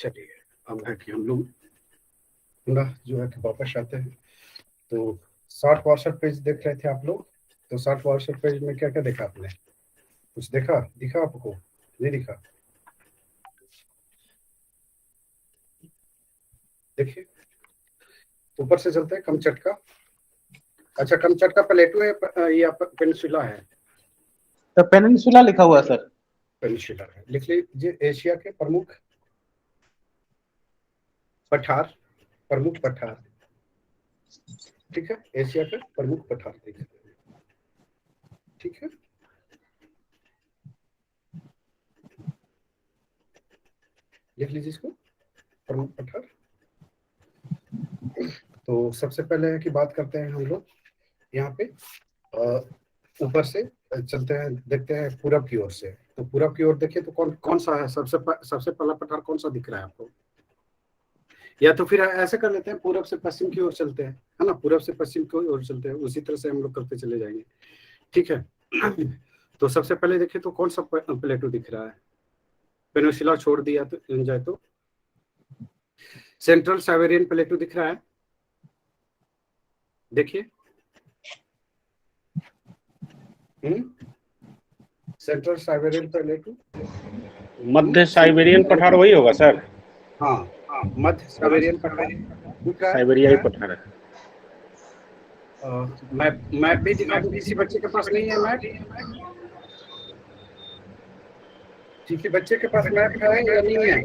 चलिए अब है कि हम लोग पूरा जो है कि वापस आते हैं। तो 60 पेज देख रहे थे आप लोग। तो 60 पेज में क्या क्या देखा आपने? कुछ दिखा आपको? नहीं दिखा? देखिए ऊपर से चलते हैं। कमचटका। अच्छा, कमचटका प्लेटो है या पेनिनसुला है? तो पेनिनसुला लिखा हुआ है सर। पेनिनसुला है। लिख लीजिए एशिया के प्रमुख पठार। ठीक है, एशिया के प्रमुख पठार देखिए। ठीक है, लिख लीजिए इसको, प्रमुख पठार। तो सबसे पहले की बात करते हैं हम लोग यहाँ पे ऊपर से चलते हैं, देखते हैं पूरब की ओर से। तो पूरब की ओर देखिए तो कौन कौन सा है? सबसे पहला पठार कौन सा दिख रहा है आपको? या तो फिर ऐसे कर लेते हैं, पूरब से पश्चिम की ओर चलते हैं, है ना? पूरब से पश्चिम की ओर चलते हैं, उसी तरह से हम लोग करते चले जाएंगे। ठीक है। तो सबसे पहले देखिए तो कौन सा प्लेटो दिख रहा है? पेनिनसुला छोड़ दिया तो जाए तो सेंट्रल साइबेरियन प्लेटो दिख रहा है। देखिए सेंट्रल साइबेरियन प्लेटू। मध्य साइबेरियन पठार वही होगा सर? हाँ, मध्य साइबेरियन पठार दिख रहा है। साइबेरियाई पठार है। मैप भी दिखा दूं? किसी बच्चे के पास नहीं है मैप? किसी बच्चे के पास मैप है या नहीं है?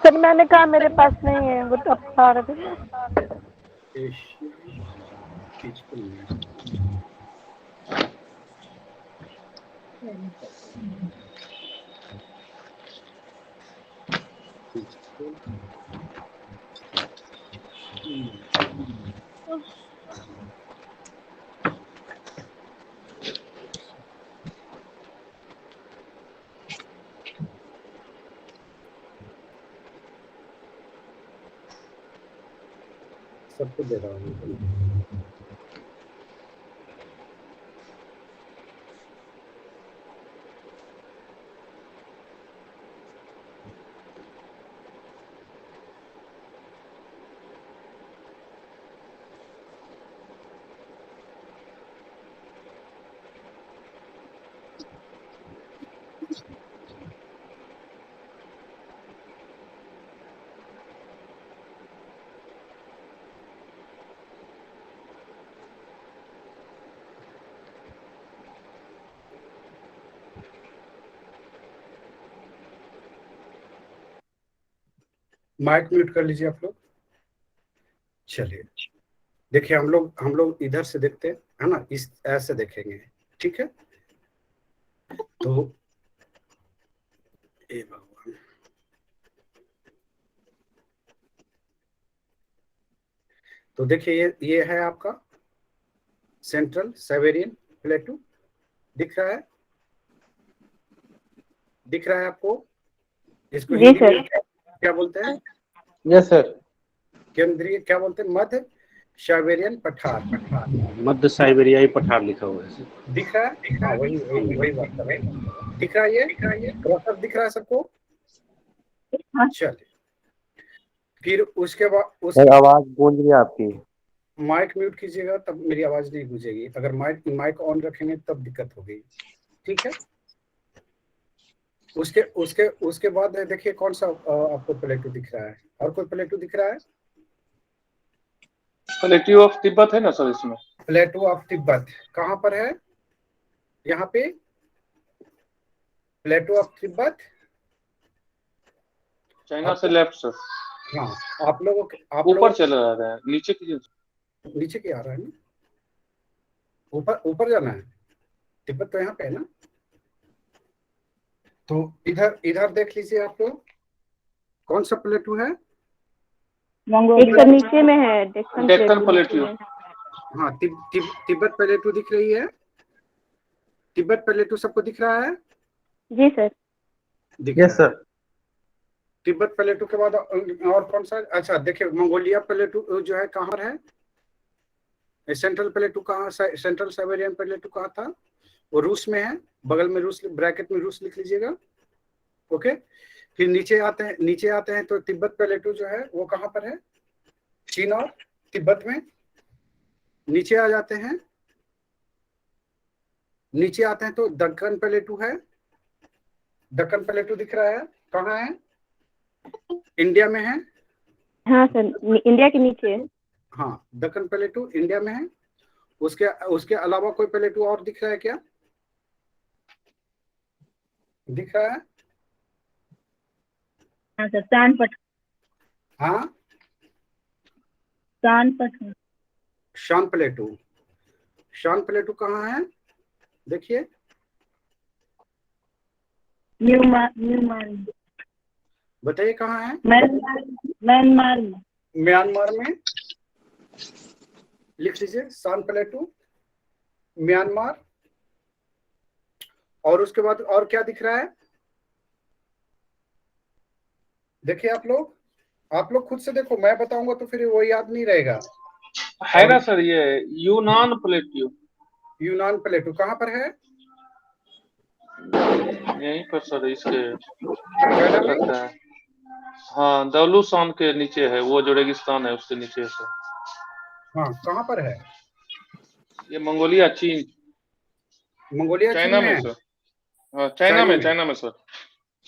सर मैंने कहा मेरे पास नहीं है, वो तो बता रहे थे। सबको दे रहा हूँ। माइक म्यूट कर लीजिए आप लोग। चलिए देखिए हम लोग इधर से देखते हैं, है ना? इस ऐसे देखेंगे। ठीक है। तो ए भगवान, तो देखिए ये है आपका सेंट्रल साइबेरियन प्लेटू। दिख रहा है आपको? इसको जी हिंदी सर। में क्या बोलते हैं? Yes sir. केंद्रीय क्या बोलते हैं? मध्य साइबेरियन पठार। मध्य साइबेरियाई पठार लिखा हुआ है। दिख रहा है? हाँ, वही बात कर रहे हैं। दिख रहा है? ये क्रॉसर दिख रहा है सबको? चलिए फिर उसके बाद आवाज गूंज रही है आपकी। माइक म्यूट कीजिएगा तब मेरी आवाज नहीं गूंजेगी। अगर माइक ऑन रखेंगे तब दिक्कत होगी। ठीक है। उसके उसके उसके बाद देखिए कौन सा आपको प्लेटो दिख रहा है? और कोई प्लेटो दिख रहा है? प्लेट्यू ऑफ तिब्बत है ना सर इसमें? प्लेटो ऑफ तिब्बत कहाँ पर है? यहाँ पे प्लेटो ऑफ तिब्बत चाइना से लेफ्ट सर। हाँ, आप ऊपर चला रहा है, नीचे की नीचे की आ रहा है ना? ऊपर जाना है। तिब्बत तो यहाँ पे है ना? तो इधर देख लीजिए आप लोग, कौन सा प्लेटू है? एक तो नीचे में है डेक्कन प्लेट्यू। हाँ, तिब्बत प्लेटू दिख रही है। तिब्बत प्लेटू सबको दिख रहा है? जी सर। दिख यस रहा है। सर। तिब्बत प्लेटू के बाद और कौन सा? अच्छा देखिए, मंगोलिया प्लेटू जो है कहाँ है? सेंट्रल प्लेटू कहाँ? सेंट्रल साइबेरियन प्लेटू कहाँ था? वो रूस में है, बगल में रूस, ब्रैकेट में रूस लिख लीजिएगा। ओके, फिर नीचे आते हैं तो तिब्बत प्लेटू जो है वो कहाँ पर है? चीन और तिब्बत में। नीचे आ जाते हैं, नीचे आते हैं तो दक्कन प्लेटू है। दक्कन प्लेटू दिख रहा है, कहाँ है? इंडिया में है। हाँ सर, इंडिया के नीचे है। हाँ, दक्कन प्लेटू इंडिया में है। उसके उसके अलावा कोई प्लेटू और दिख रहा है क्या? दिख रहा है? हाँ सर, चांदपट। हाँ, चांदपट। शान प्लेटू। शान प्लेटू कहाँ है? देखिए, म्यांमार। बताइए कहाँ है? म्यांमार में। म्यांमार में। लिख लीजिए शान प्लेटू, म्यांमार। और उसके बाद और क्या दिख रहा है? देखिए आप लोग खुद से देखो, मैं बताऊंगा तो फिर वो याद नहीं रहेगा। है ना सर ये यूनान प्लेट्यू। यूनान प्लेटू कहाँ पर है? यहीं पर सर इसके चाइना में। लगता है। हाँ, दौलूसान के नीचे है, वो जो रेगिस्तान है उसके नीचे है सर। हाँ, कहाँ पर है? ये मंगोलिया, चीन, मंगोलिया, चीन चाइना में में है। सर। हाँ, चाइना में सर।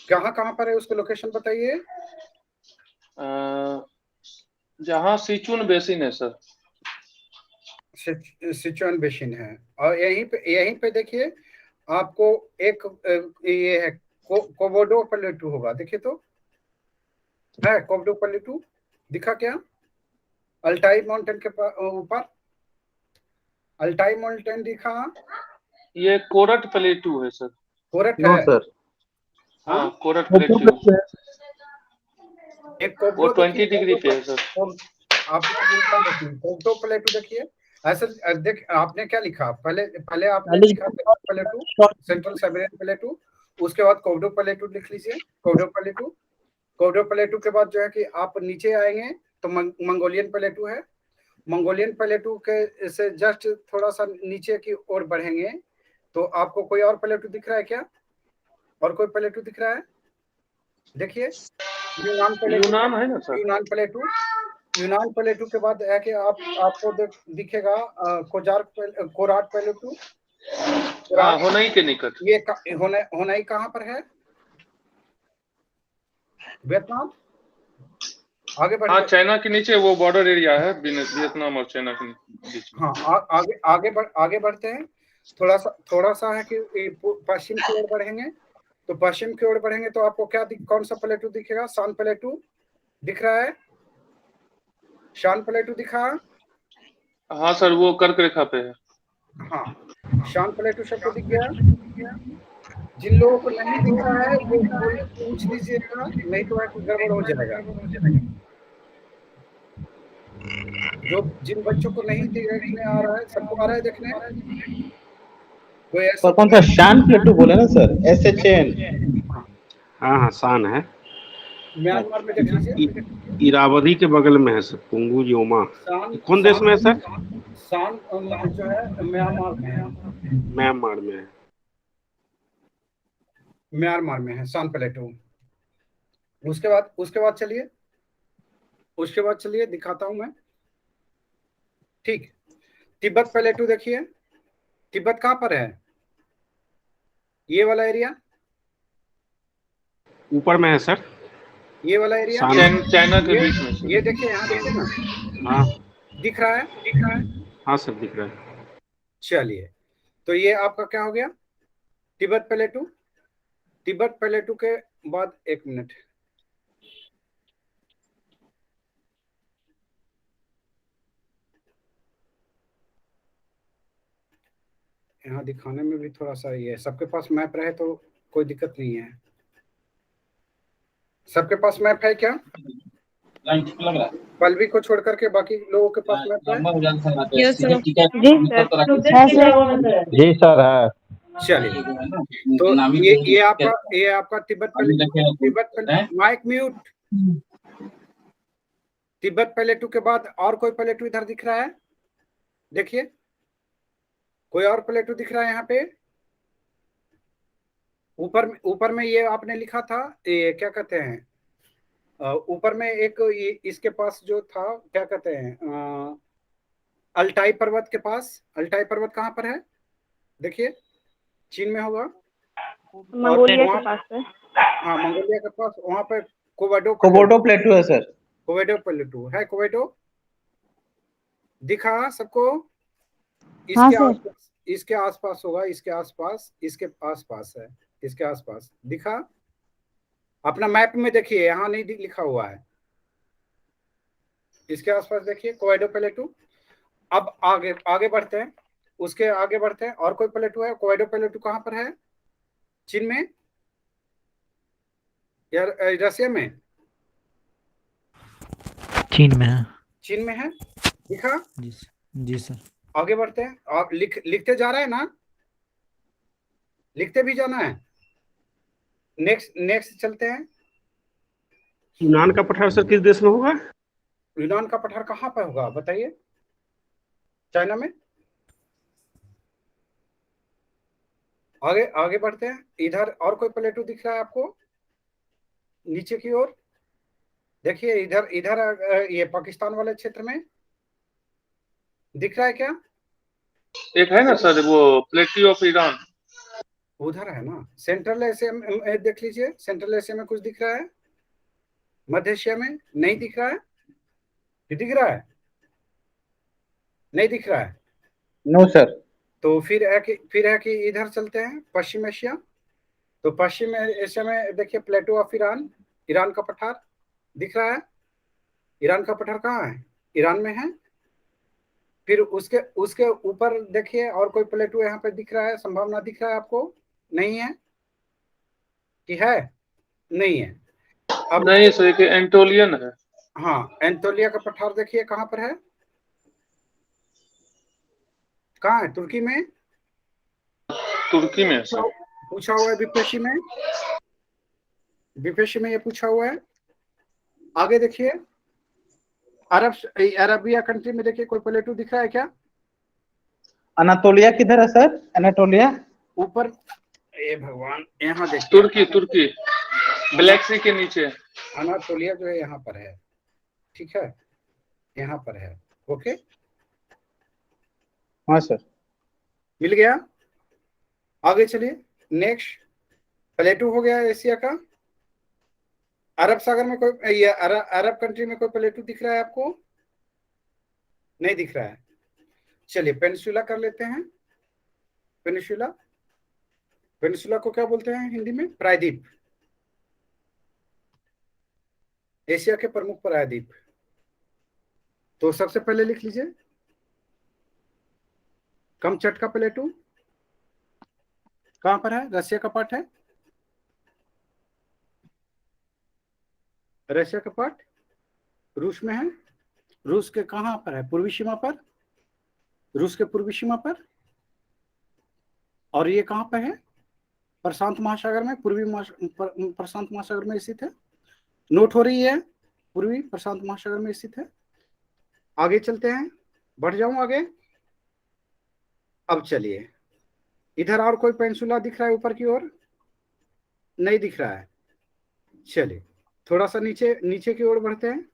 कहाँ पर है? उसको लोकेशन बताइए। जहाँ सिचुन बेसिन है सर। सिचुआन बेसिन है। और यहीं पे देखिए आपको एक ये है कोमोडो प्लेटू होगा, देखिए तो है कोमोडो प्लेटू। दिखा क्या? अल्टाई माउंटेन के ऊपर अल्टाई माउंटेन दिखा? ये कोरट प्लेटू है सर। कोरट नो है। सर। हाँ, हाँ, कोरट प्लेटू। एक वो कोबडो देखिए, 20 डिग्री पे है सर। आप लोग उल्टा देखिए, कोबडो प्लेटू देखिए। ऐसे देख, आपने क्या लिखा? पहले आपने लिखा प्लेटू, सेंट्रल साइबेरियन प्लेटू। उसके बाद कोबडो प्लेटू लिख लीजिए, कोबडो प्लेटू। कोबडो प्लेटू के बाद जो है कि आप नीचे आएंगे तो मंगोलियन प्लेटू है। मंगोलियन प्लेटू के से जस्ट थोड़ा सा नीचे की ओर बढ़ेंगे तो आपको कोई और प्लेटू दिख रहा है क्या? और कोई प्लेटू दिख रहा है? देखिए, यूनान प्लेटू। यूनान है ना सर। यूनान प्लेटू। यूनान प्लेटू के बाद है कि आपको दिखेगा कोराट प्लेटू। हाँ, होनई के निकट। ये होनई कहाँ पर है? वियतनाम। आगे हाँ, बढ़िए। चाइना के नीचे वो बॉर्डर एरिया है वियतनाम और चाइना के बीच में। हाँ, आगे बढ़ते हैं। थोड़ा सा है कि पश्चिम की ओर बढ़ेंगे तो पश्चिम की ओर बढ़ेंगे तो आपको कौन सा प्लेटू दिखेगा? शान प्लेटू दिख रहा है? शान प्लेटू दिखा? हाँ सर, वो कर्क रेखा पे है। हाँ, शान प्लेटू सबको दिख गया। जिन लोगों को नहीं दिख रहा है वो पूछ लीजिएगा, नहीं तो है कि गड़बड़ हो जाएगा। जिन बच्चों को नहीं देखने आ रहा है, सबको आ रहा है देखने? कोई ऐसा सर कौन सा शान प्लेटू बोले ना सर? SHN। हाँ हाँ, शान है। म्यांमार में देख लीजिए। इरावदी के बगल में है सर, पुंगू योमा। कौन देश में है सर? शान जो है म्यांमार में है। म्यांमार में है। म्यांमार में है शान प्लेटू। उसके बाद चलिए दिखाता हूं मैं। ठीक, तिब्बत प्लेटू देखिए। तिब्बत कहाँ पर है? ये वाला एरिया, ऊपर में है सर। ये वाला एरिया। चाइना के बीच में सर। ये देखिए, यहाँ देखिए ना, हाँ दिख रहा है? हाँ सर, दिख रहा है। चलिए, तो ये आपका क्या हो गया? तिब्बत प्लेटू। तिब्बत प्लेटू के बाद एक मिनट, यहाँ दिखाने में भी थोड़ा सा ये है। सबके पास मैप रहे तो कोई दिक्कत नहीं है। सबके पास मैप है क्या? पल्लवी को छोड़ करके बाकी लोगों के पास मैप है? जी सर है। चलिए, तो ये आपका Tibet mike mute. Tibet plateau के बाद और कोई प्लेटू इधर दिख रहा है? देखिए, कोई और प्लेटू दिख रहा है यहाँ पे? ऊपर में ये आपने लिखा था, ये क्या कहते हैं, ऊपर में एक इसके पास जो था, क्या कहते हैं, अल्टाई पर्वत के पास। अल्टाई पर्वत कहाँ पर है? देखिए, चीन में होगा। मंगोलिया वहाँ, के पास है। हाँ, मंगोलिया के पास, वहाँ पे कोवोडो कोबोडो प्लेटू है सर। कोवेडो प्लेटू है। कोवेडो दिखा सबको? हाँ इसके सर। आसपास, इसके आसपास होगा, इसके आसपास, इसके आसपास है, इसके आसपास दिखा? अपना मैप में देखिए, यहाँ नहीं लिखा हुआ है, इसके आसपास देखिए कोवेडो प्लेटू। अब आगे आगे बढ़ते हैं, उसके आगे बढ़ते हैं। और कोई प्लेटू है? कोवेडो प्लेटू कहाँ पर है? चीन में या रसिया में? चीन में है। चीन में है, दिखा? जी सर। आगे बढ़ते हैं। आप लिखते जा रहे हैं ना? लिखते भी जाना है। नेक्स्ट चलते हैं। यूनान का पठार सर किस देश में होगा? यूनान का पठार कहाँ पर होगा बताइए? चाइना में। आगे आगे बढ़ते हैं। इधर और कोई प्लेटू दिख रहा है आपको? नीचे की ओर देखिए, इधर इधर ये पाकिस्तान वाले क्षेत्र में दिख रहा है क्या? एक है ना सर वो प्लेटी ऑफ ईरान। उधर है ना। सेंट्रल एशिया में देख लीजिए, सेंट्रल एशिया में कुछ दिख रहा है? मध्य एशिया में नहीं दिख रहा है? दिख रहा है? नहीं दिख रहा है? No sir. तो फिर है कि इधर चलते हैं, पश्चिम एशिया। तो पश्चिम एशिया में देखिए, प्लेटू ऑफ ईरान, ईरान का पठार दिख रहा है। ईरान का पठार कहाँ है? ईरान में है। फिर उसके ऊपर देखिए, और कोई प्लेटू यहाँ पे दिख रहा है? संभावना दिख रहा है आपको? नहीं है कि है? नहीं है। अब नहीं सर, एक एंटोलियन है। हाँ, एंटोलिया का पठार देखिए कहाँ पर है? कहाँ है? तुर्की में। तुर्की में है सर। पूछा हुआ है विपक्षी में, विपक्षी में ये पूछा हुआ है। आगे देखिए, अरबिया कंट्री में देखिए, कोई प्लेटू दिख रहा है क्या? अनातोलिया किधर है सर? अनातोलिया ऊपर, ए भगवान, यहाँ देखिए, तुर्की तुर्की ब्लैक सी के नीचे। अनातोलिया जो है यहाँ पर है, ठीक है, यहाँ पर है। ओके, हाँ सर। मिल गया। आगे चलिए। नेक्स्ट, प्लेटू हो गया एशिया का। अरब सागर में कोई, ये अरब कंट्री में कोई प्लेटू दिख रहा है आपको? नहीं दिख रहा है। चलिए, पेनिनसुला कर लेते हैं। पेनिनसुला, पेनिनसुला को क्या बोलते हैं हिंदी में? प्रायद्वीप। एशिया के प्रमुख प्रायद्वीप। तो सबसे पहले लिख लीजिए, कमचटका प्लेटू कहां पर है? रसिया का पार्ट है। रशिया का पार्ट रूस में है। रूस के कहां पर है? पूर्वी सीमा पर, रूस के पूर्वी सीमा पर। और ये कहां पर है? प्रशांत महासागर में, प्रशांत महासागर में स्थित है। नोट हो रही है? पूर्वी प्रशांत महासागर में स्थित है। आगे चलते हैं, बढ़ जाऊं आगे। अब चलिए, इधर और कोई पेनिनसुला दिख रहा है ऊपर की ओर? नहीं दिख रहा है। चलिए, थोड़ा सा नीचे की ओर बढ़ते हैं।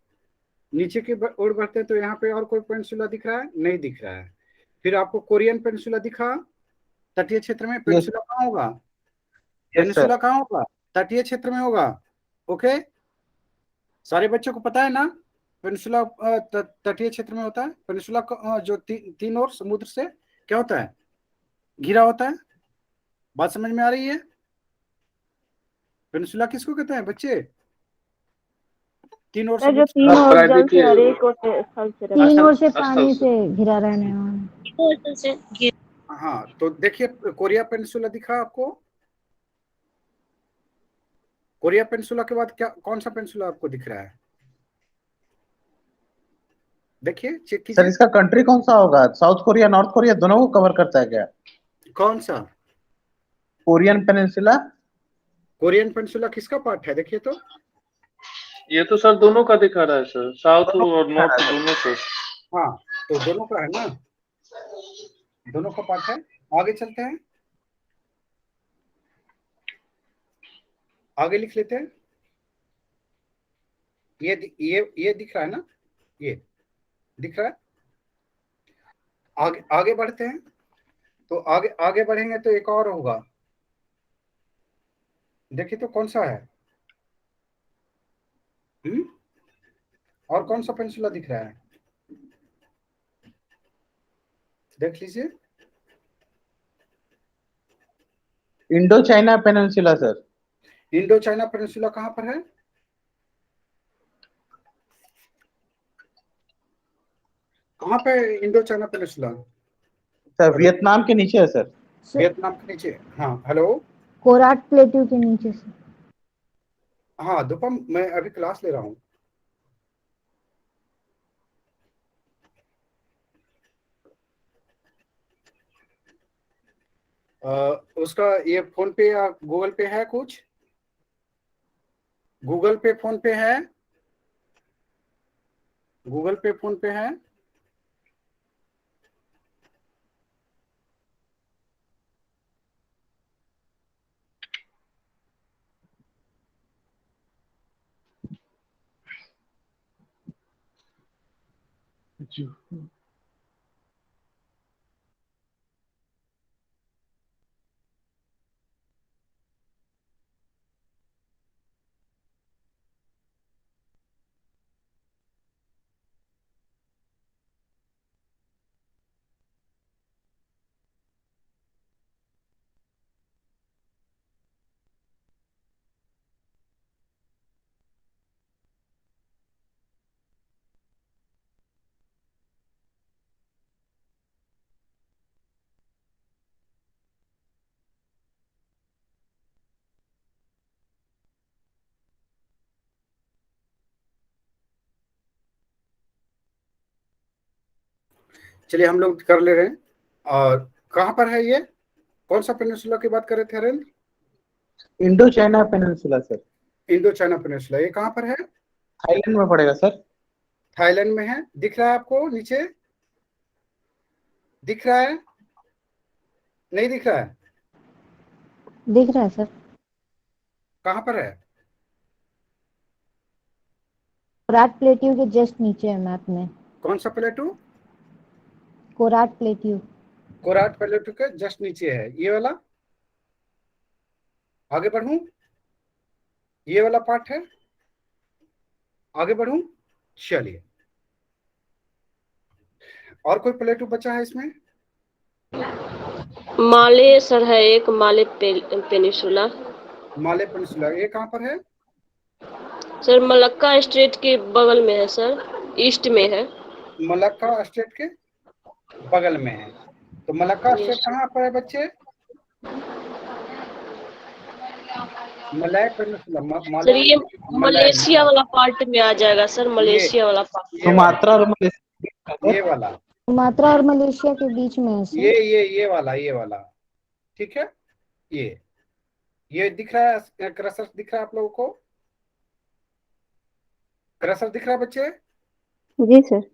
नीचे की ओर बढ़ते हैं तो यहाँ पे और कोई पेनिनसुला दिख रहा है? नहीं दिख रहा है। फिर आपको कोरियन पेनिनसुला दिखा? तटीय क्षेत्र में पेनिनसुला कहाँ होगा? पेनिनसुला कहाँ होगा? तटीय क्षेत्र में होगा। ओके, सारे बच्चों को पता है ना? पेनिनसुला तटीय क्षेत्र में होता है। पेनिनसुला जो तीन ओर समुद्र से क्या होता है? घिरा होता है। बात समझ में आ रही है? पेनिनसुला किसको कहते हैं बच्चे? तीन ओर जो तीन ओर जल से और एक ओर से स्थल से, तीन ओर से पानी से घिरा रहने वाला। हाँ, तो देखिए, कोरिया पेनिनसुला दिखा आपको? कोरिया पेनिनसुला के बाद क्या, कौन सा पेनिनसुला आपको दिख रहा है? देखिए, चेक कीजिए। सर इसका कंट्री कौन सा होगा? साउथ कोरिया, नॉर्थ कोरिया दोनों को कवर करता है क्या? कौन सा? Korean peninsula. कोरियन पेनिनसुला किसका पार्ट है? देखिए तो, ये तो सर दोनों का दिखा रहा है सर, साउथ और नॉर्थ दोनों से। हाँ, तो दोनों का है ना, दोनों का पार्ट है। आगे चलते हैं। आगे लिख लेते हैं। ये दिख रहा है ना, ये दिख रहा है। आगे आगे बढ़ते हैं, तो आगे आगे बढ़ेंगे तो एक और होगा, देखिए तो कौन सा है? और कौन सा पेनिनसुला दिख रहा है? देख लीजिए। Indo China peninsula sir. Indo China peninsula कहां पर है? कहां पे Indo China peninsula? Sir Vietnam के नीचे है सर। वियतनाम के नीचे। हाँ हेलो। कोराट प्लेट्यू के नीचे से। हाँ दुपम, मैं अभी क्लास ले रहा हूँ। उसका ये फोन पे या गूगल पे है कुछ? गूगल पे फोन पे है? गूगल पे फोन पे है? चलिए हम लोग कर ले रहे हैं। और कहां पर है ये? कौन सा पेनिनसुला की बात कर रहे थे Harendra? Indo China peninsula sir. Indo China peninsula, ये कहां पर है? थाईलैंड में पड़ेगा सर। थाईलैंड में है। दिख रहा है आपको नीचे? दिख रहा है? नहीं दिख रहा है? दिख रहा है सर। कहां पर है? कोराट प्लेट्यू के जस्ट नीचे है मैप में। कौन सा प्लेटू? कोराट प्लेट्यू। कोराट प्लेटू के जस्ट नीचे है ये वाला। आगे बढ़ूं? ये वाला पार्ट है। आगे बढ़ूं? चलिए। और कोई प्लेटू बचा है इसमें? माले सर है एक, माले पेनिसुला। माले पेनिनसुला, ये कहां पर है? सर मलक्का स्ट्रेट के बगल में है सर, ईस्ट में है। मलक्का स्टेट के बगल में है। तो मलक्का स्टेट यस कहां पर है बच्चे? Malay peninsula, sir, Malay. ये मलय मलेशिया वाला पार्ट में आ जाएगा सर, ये मलेशिया वाला पार्ट। ये वाला, सुमात्रा और मलेशिया सर। ये वाला, सुमात्रा और मलेशिया के बीच में है सर। ये वाला, ये वाला। ठीक है। ये दिख रहा है, क्रसर दिख रहा है आप लोगों को? क्रसर दिख रहा है बच्चे? जी सर।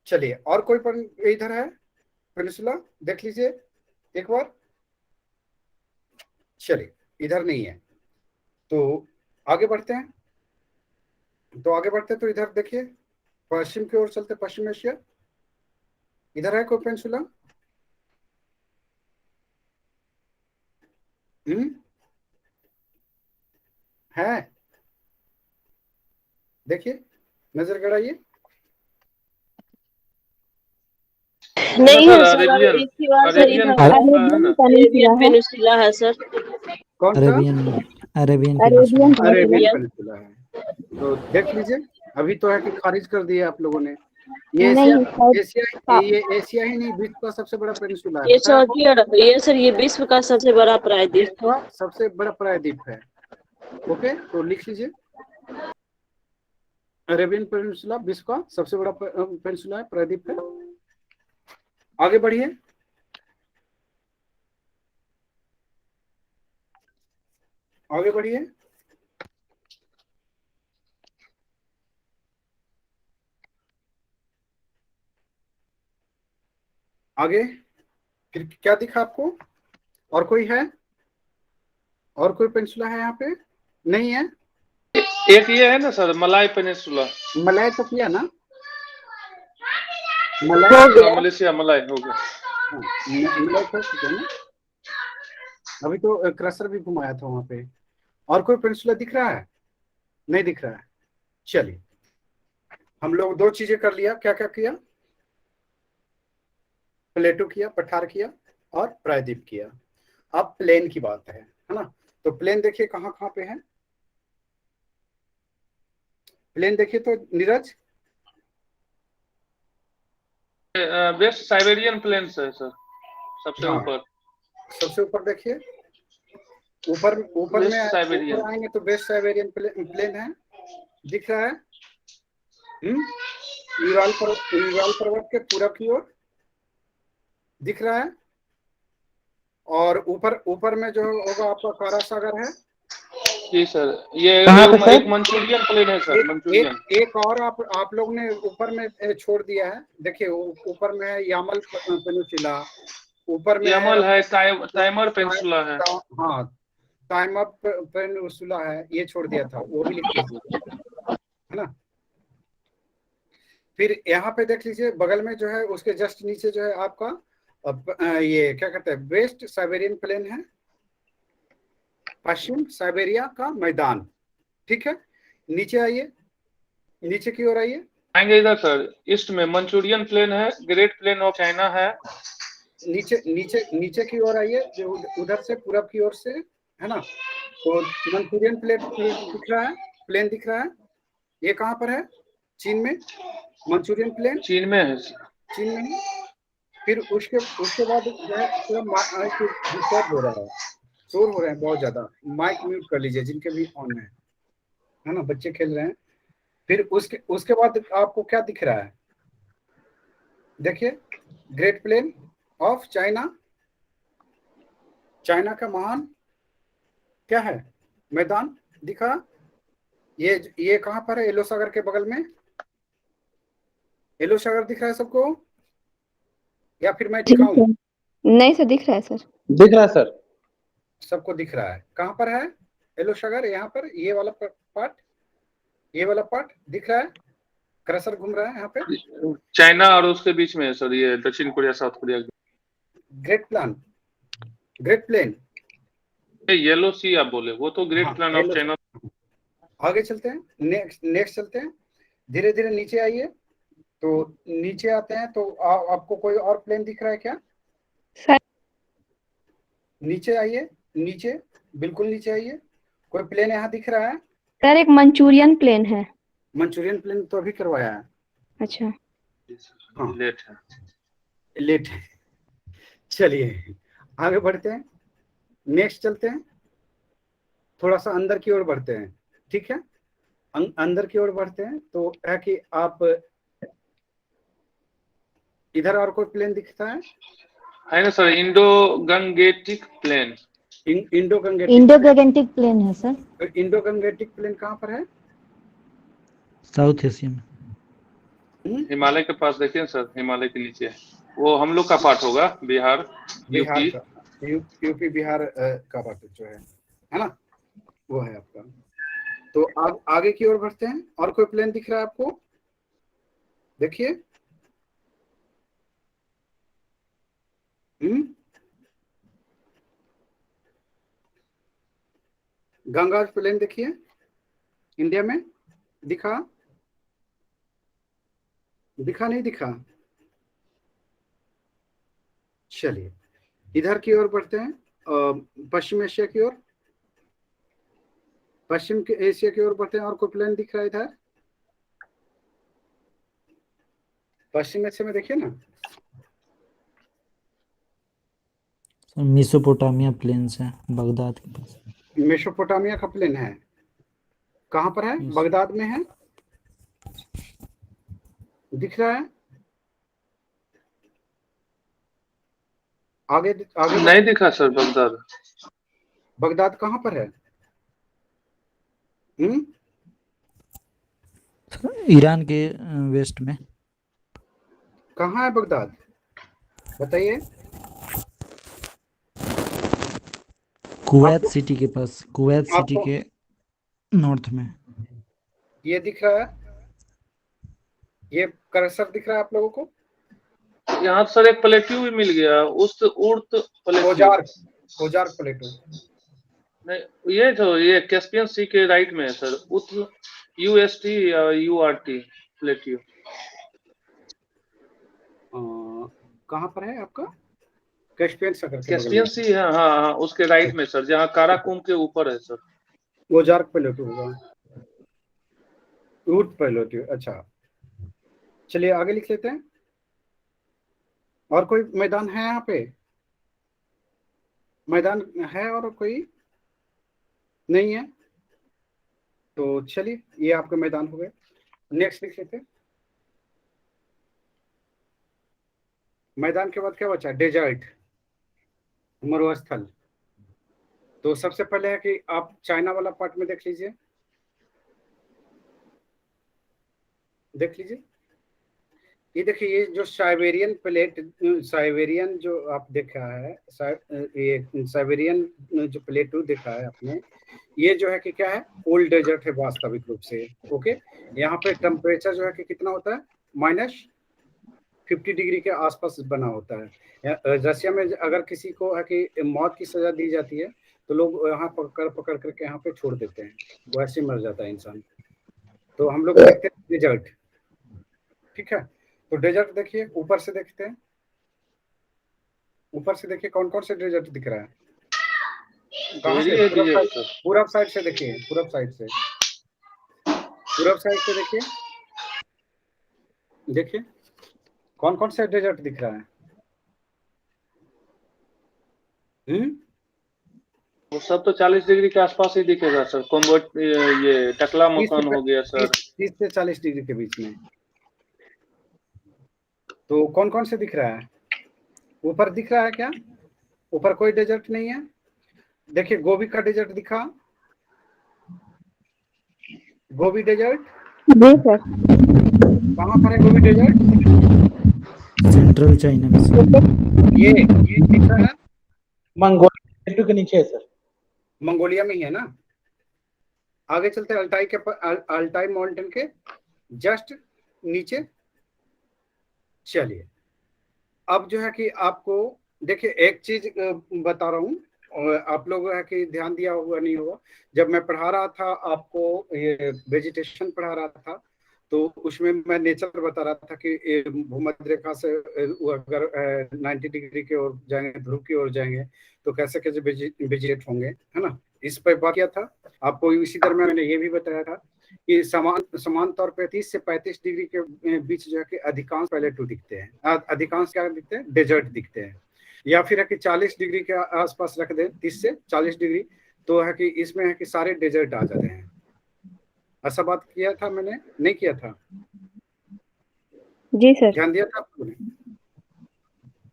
चलिए, और कोई इधर है पेनिनसुला? देख लीजिए एक बार। चलिए, इधर नहीं है तो आगे बढ़ते हैं। तो इधर देखिए, पश्चिम की ओर चलते, पश्चिम एशिया। इधर है कोई पेनिनसुला? है? देखिए, नजर गड़ाइए। नहीं सर है सर, अरेबियन, एक ही बार सर अरेबियन इधर पेनिनसुला है ना? अरेबियन पेनिसुला है सर। कौन सा? Arabian Arabian Arabian peninsula. Arabian Arabian. Peninsula है। तो देख लीजिए, अभी तो है कि खारिज कर दिया आप लोगों ने। ये नहीं सर। ये एशिया ही नहीं, विश्व का सबसे बड़ा पेनिनसुला है, ये पता है आपको? सऊदी अरब, ये सर ये विश्व का सबसे बड़ा प्रायद्वीप विश्व का सबसे बड़ा प्रायद्वीप है। ओके, तो लिख लीजिए, अरेबियन पेनिनसुला विश्व का सबसे बड़ा पेनिनसुला है, प्रायद्वीप है। आगे बढ़िए। आगे बढ़िए। आगे फिर क्या दिखा आपको? और कोई है? और कोई पेनिनसुला है यहाँ पे? नहीं है? एक ये है ना सर, मलाई पेनिनसुला। मलय तो किया ना? हो मलय हाँ, गया। मलेशिया मलाई हो गया। हाँ, मलय हो चुका है ना? अभी तो क्रसर भी घुमाया था वहां पे। और कोई पेनिनसुला दिख रहा है? नहीं दिख रहा है। चलिए, हम लोग 2 चीजें कर लिया। क्या क्या किया? प्लेटो किया, पठार किया और प्रायद्वीप किया। अब प्लेन की बात है ना? तो प्लेन देखिए कहाँ कहाँ पे है। प्लेन देखिए तो नीरज, वेस्ट साइबेरियन प्लेन्स है सर, सबसे हाँ ऊपर। सबसे ऊपर देखिए। ऊपर ऊपर में वेस्ट साइबेरियन। ऊपर आएंगे तो वेस्ट साइबेरियन प्लेन है, दिख रहा है। यूराल पर्वत के पूरब की ओर दिख रहा है। और ऊपर ऊपर में जो होगा आपका कारा सागर है। जी सर, ये कहाँ पे सर? एक मंचूरियन प्लेन है सर, मंचूरियन। एक और आप लोग ने ऊपर में छोड़ दिया है। देखिए ऊपर में है यामल पेनिनसुला, ऊपर में यमल है, है टाइमर पेनिनसुला है। हाँ टाइम पेनिनसुला है, ये छोड़ दिया था, वो भी लिख लीजिए, है ना? फिर यहाँ पे देख लीजिए बगल में जो है उसके जस्ट नीचे जो है आपका ये क्या कहते हैं, वेस्ट साइबेरियन प्लेन है, पश्चिम साइबेरिया का मैदान। ठीक है, नीचे आइए, नीचे की ओर आइए। आएंगे इधर सर, ईस्ट में मंचूरियन प्लेन है, ग्रेट प्लेन ऑफ चाइना है। नीचे नीचे नीचे की ओर आइए, जो उधर से पूरब की ओर से है ना, तो मंचूरियन प्लेन दिख रहा है, प्लेन दिख रहा है। ये कहाँ पर है? चीन में। मंचूरियन प्लेन चीन में है सर। चीन में है। फिर उसके बाद जो है पूरा डिस्टर्ब हो रहा है, शोर हो रहे हैं बहुत ज्यादा। माइक म्यूट कर लीजिए जिनके भी ऑन है ना, बच्चे खेल रहे हैं। फिर उसके बाद आपको क्या दिख रहा है? देखिए, great plain of China, China का महान क्या है मैदान दिखा। ये कहां पर है? येलो सागर के बगल में। येलो सागर दिख रहा है सबको, या फिर मैं दिखाऊं? नहीं सर, दिख रहा है सर। दिख रहा है सर। सबको दिख रहा है। कहां पर है येलो सागर? यहाँ पर, ये वाला पार्ट, ये वाला पार्ट दिख रहा है। क्रसर घूम रहा है यहाँ पे। चाइना और उसके बीच में है सर, ये दक्षिण Korea south Korea. Great plain yellow sea आप बोले, वो तो ग्रेट हाँ, प्लेन ऑफ चाइना। आगे चलते हैं, नेक्स्ट चलते हैं। धीरे धीरे नीचे आइए। तो नीचे आते हैं तो आपको कोई और प्लेन दिख रहा है क्या? सर नीचे आइए, नीचे, बिल्कुल नीचे आइए। कोई प्लेन यहाँ दिख रहा है? सर एक मंचूरियन प्लेन है। मंचूरियन प्लेन तो अभी करवाया है। अच्छा, हाँ लेट है। लेट है। चलिए आगे बढ़ते हैं, नेक्स्ट चलते हैं। थोड़ा सा अंदर की ओर बढ़ते हैं, ठीक है? अंदर की ओर बढ़ते हैं तो है कि आप इधर और कोई प्लेन दिखता है ना sir, Indo Gangetic plain. Indo Indo Gangetic plain है सर। इंडो गंगेटिक प्लेन कहाँ पर है? साउथ एशिया में। हिमालय के पास देखिए सर, हिमालय के नीचे है। वो हम लोग का पार्ट होगा, बिहार यूपी का, यूपी बिहार का पार्ट जो है ना, वो है आपका। तो आगे की ओर बढ़ते हैं। और कोई प्लेन दिख रहा है आपको? देखिए, गंगा प्लेन देखिए, इंडिया में दिखा नहीं दिखा? चलिए इधर की ओर बढ़ते हैं, पश्चिम एशिया की ओर, पश्चिम के एशिया की ओर बढ़ते हैं। और कोई प्लेन दिख रहा है इधर? पश्चिम एशिया में देखिए ना, मेसोपोटामिया प्लेन्स है बगदाद के पास। मेसोपोटामिया का प्लेन है। कहाँ पर है? बगदाद में है, दिख रहा है। आगे नहीं दिखा सर बगदाद। बगदाद कहाँ पर है? ईरान के वेस्ट में। कहाँ है बगदाद, बताइए? कुवैत सिटी के पास, कुवैत सिटी के नॉर्थ में। ये दिख रहा है, ये कर्सर दिख रहा है आप लोगों को? यहाँ सर एक प्लेट्यू भी मिल गया, उस उर्त प्लेट्यू। ओजार्क प्लेटू नहीं, ये जो ये कैस्पियन सी के राइट में है सर, उत UST या URT प्लेट्यू। कहाँ पर है आपका? कैस्पियन सागर के बगल कैस्पियन में। सी है, हाँ हाँ, उसके राइट में सर, जहाँ काराकुम के ऊपर है सर। ओजार्क प्लेटू होगा, ऊर्ट प्लेटू। अच्छा, चलिए आगे लिख लेते हैं। और कोई मैदान है यहाँ पे? मैदान है और कोई नहीं है? तो चलिए ये आपके मैदान हो गए। नेक्स्ट लिख लेते हैं। मैदान के बाद क्या बचा? डेजर्ट, मरुस्थल। तो सबसे पहले है कि आप चाइना वाला पार्ट में देख लीजिए, देख लीजिए। ये देखिए, ये जो साइबेरियन प्लेट, साइबेरियन जो आप देख रहा है, ये साइबेरियन जो प्लेटू देखा है आपने, ये जो है कि क्या है, ओल्ड डेजर्ट है वास्तविक रूप से। ओके, यहाँ पे टेम्परेचर जो है कि कितना होता है, -50 डिग्री के आसपास बना होता है। रशिया में अगर किसी को है कि मौत की सजा दी जाती है तो लोग यहाँ पकड़ करके यहाँ पे छोड़ देते हैं, वैसे मर जाता है इंसान। तो हम लोग देखते हैं डेजर्ट, ठीक है। तो डेजर्ट देखिए, ऊपर से देखते हैं, ऊपर से देखिए कौन कौन से डेजर्ट दिख रहा है। कहाँ से? पूरब साइड से देखिए, पूरब साइड से, पूरब साइड से देखिए, देखिए कौन कौन से डेजर्ट दिख रहा है। वो सब तो 40 डिग्री के आसपास ही दिखेगा सर। कोम्बोट, ये टकला मकान हो गया सर, 30 से 40 डिग्री के बीच में। तो कौन कौन से दिख रहा है? ऊपर दिख रहा है क्या? ऊपर कोई डेजर्ट नहीं है। देखिए गोभी का डेजर्ट दिखा, गोभी डेजर्ट। जी सर। कहाँ पर है गोभी डेजर्ट? सेंट्रल चाइना में से। ये दिख रहा है, मंगोलिया के नीचे है सर। मंगोलिया में ही है ना। आगे चलते हैं, अल्टाई माउंटेन के जस्ट नीचे। चलिए अब जो है कि आपको देखिए एक चीज बता रहा हूँ, और आप लोग है कि ध्यान दिया हुआ नहीं होगा। जब मैं पढ़ा रहा था आपको, ये वेजिटेशन पढ़ा रहा था, तो उसमें मैं नेचर बता रहा था कि भूमध्य रेखा से अगर 90 डिग्री की ओर जाएंगे, ध्रुव की ओर जाएंगे, तो कैसे कैसे वेजिटेट होंगे, है ना। इस पर बात किया था आपको। इसी तरह मैंने ये भी बताया था कि समान तौर पे 30 से 35 डिग्री के बीच जो है कि अधिकांश प्लेटू दिखते हैं। अधिकांश क्या दिखते हैं? डेजर्ट दिखते हैं। या फिर है कि 40 डिग्री के आसपास रख दें, 30 से 40 डिग्री, तो है कि इसमें है कि सारे डेजर्ट आ जाते हैं। ऐसा बात किया था मैंने? नहीं किया था? जी सर। ध्यान दिया था आपने?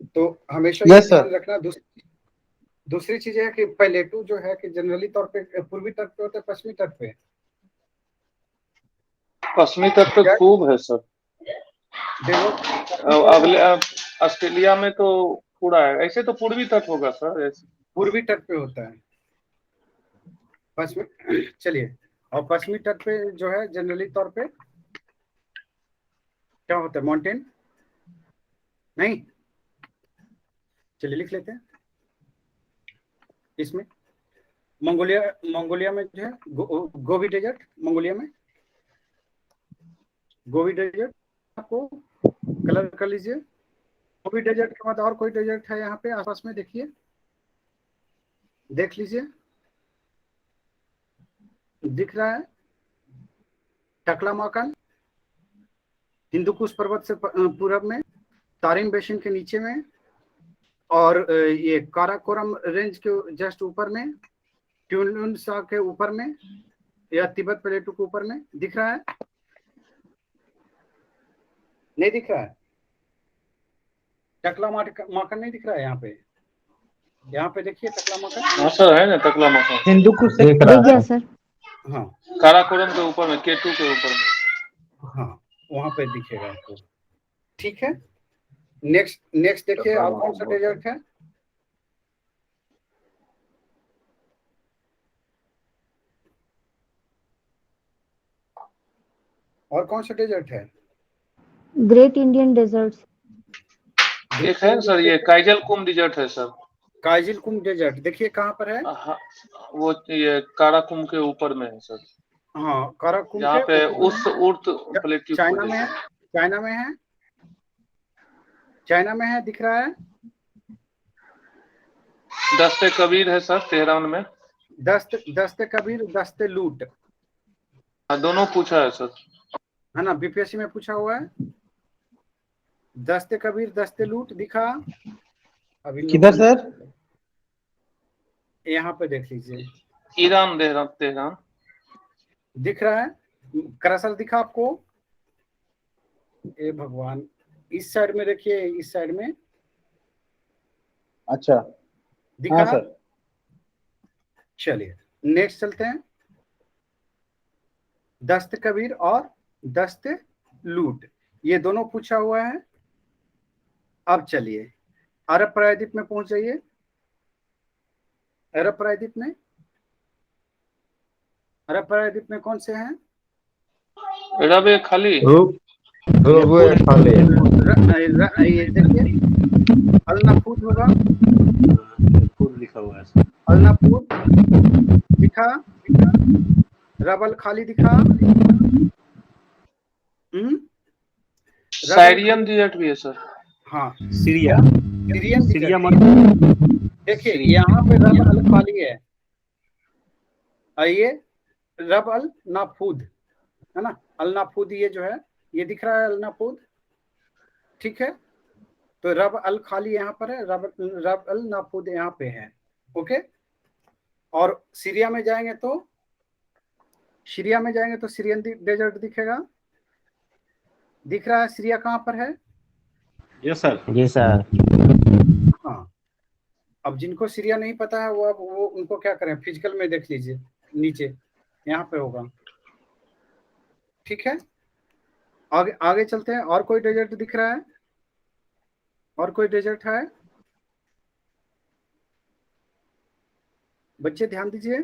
तो हमेशा Yes, ये sir. ध्यान रखना। दूसरी चीज है कि प्लेटू जो है कि जनरली तौर पे पूर्वी तट पे होता है, पश्चिमी तट पे? पश्चिमी तट पे खूब है सर। अगले ऑस्ट्रेलिया में तो पूरा है, ऐसे तो पूर्वी तट होगा सर। ऐसे पूर्वी तट पे होता है, पश्चिमी। चलिए, और पश्चिमी तट पे जो है जनरली तौर पे क्या होता है? माउंटेन नहीं। चलिए लिख लेते हैं इसमें। मंगोलिया में जो है गोबी डेजर्ट, मंगोलिया में गोबी डेजर्ट आपको कलर कर लीजिए। गोबी डेजर्ट के बाद और कोई डेजर्ट है यहाँ पे आसपास में? देखिए, देख लीजिए, दिख रहा है टकलामाकन, हिंदुकुश पर्वत से पूरब में, तारिम बेसिन के नीचे में, और ये काराकोरम रेंज के जस्ट ऊपर में, ट्यूनसा के ऊपर में, या तिब्बत प्लेटू के ऊपर में। दिख रहा है? नहीं दिख रहा है? टकला माकन नहीं दिख रहा है यहाँ पे? यहाँ पे देखिए टकला माकन। हाँ सर, है ना टकला मकान। हिंदुकुश से दिख गया सर। हाँ, काराकोरम के ऊपर में, K2 के ऊपर में। हाँ, वहां पे दिखेगा आपको। ठीक है, नेक्स्ट देखिए, और कौन सा डेजर्ट है? और कौन सा डेजर्ट है? Great Indian deserts. एक है सर, ये काइजल कुम डिजर्ट है सर। काइजिल कुम डेजर्ट देखिए कहाँ पर है? हाँ, वो ये काराकुम के ऊपर में है सर, हाँ, काराकुम यहाँ के पे ऊपर उस उर्त प्लेट्यू चाइना में है। चाइना में है, चाइना में है, दिख रहा है। दस्ते कबीर है सर, तेहरान में। दस्ते कबीर, दस्ते लूट, हाँ, दोनों पूछा है सर। है ना, बीपीएससी में पूछा हुआ है। दस्ते कबीर, दस्ते लूट दिखा अभी किधर सर? यहाँ पे देख लीजिए, ईरान, तेहरान दिख रहा है। करसर दिखा आपको? ए भगवान, इस साइड में देखिए, इस साइड में अच्छा, दिखा। हाँ सर। चलिए नेक्स्ट चलते हैं। दस्त कबीर और दस्त लूट, ये दोनों पूछा हुआ है। अब चलिए अरब प्रायद्वीप में पहुंच जाइए। अरब प्रायद्वीप में, अरब प्रायद्वीप में कौन से हैं? रबे खाली, ये देखिए, अलनाफूद होगा, खुद लिखा हुआ है। अलनाफूद दिखा, रबल खाली दिखा। साइरियन डिजर्ट भी है सल। हाँ, सीरिया, सीरियन सीरिया डिजर्ट। देखिए यहाँ पे रब अल खाली है, आइए रब अल नाफूद है ना, अल नाफूद ये जो है ये दिख रहा है, अल नाफूद, ठीक है। तो रब अल खाली यहाँ पर है, रब अल नाफूद यहाँ पे है, ओके। और सीरिया में जाएंगे तो, सीरिया में जाएंगे तो सीरियन डेजर्ट दिखेगा, दिख रहा है। सीरिया कहाँ पर है? Yes sir. जी सर। हाँ, अब जिनको सीरिया नहीं पता है वो उनको क्या करें, फिजिकल में देख लीजिए, नीचे यहाँ पे होगा, ठीक है। आगे आगे चलते हैं। और कोई डेजर्ट दिख रहा है? और कोई डेजर्ट है? बच्चे ध्यान दीजिए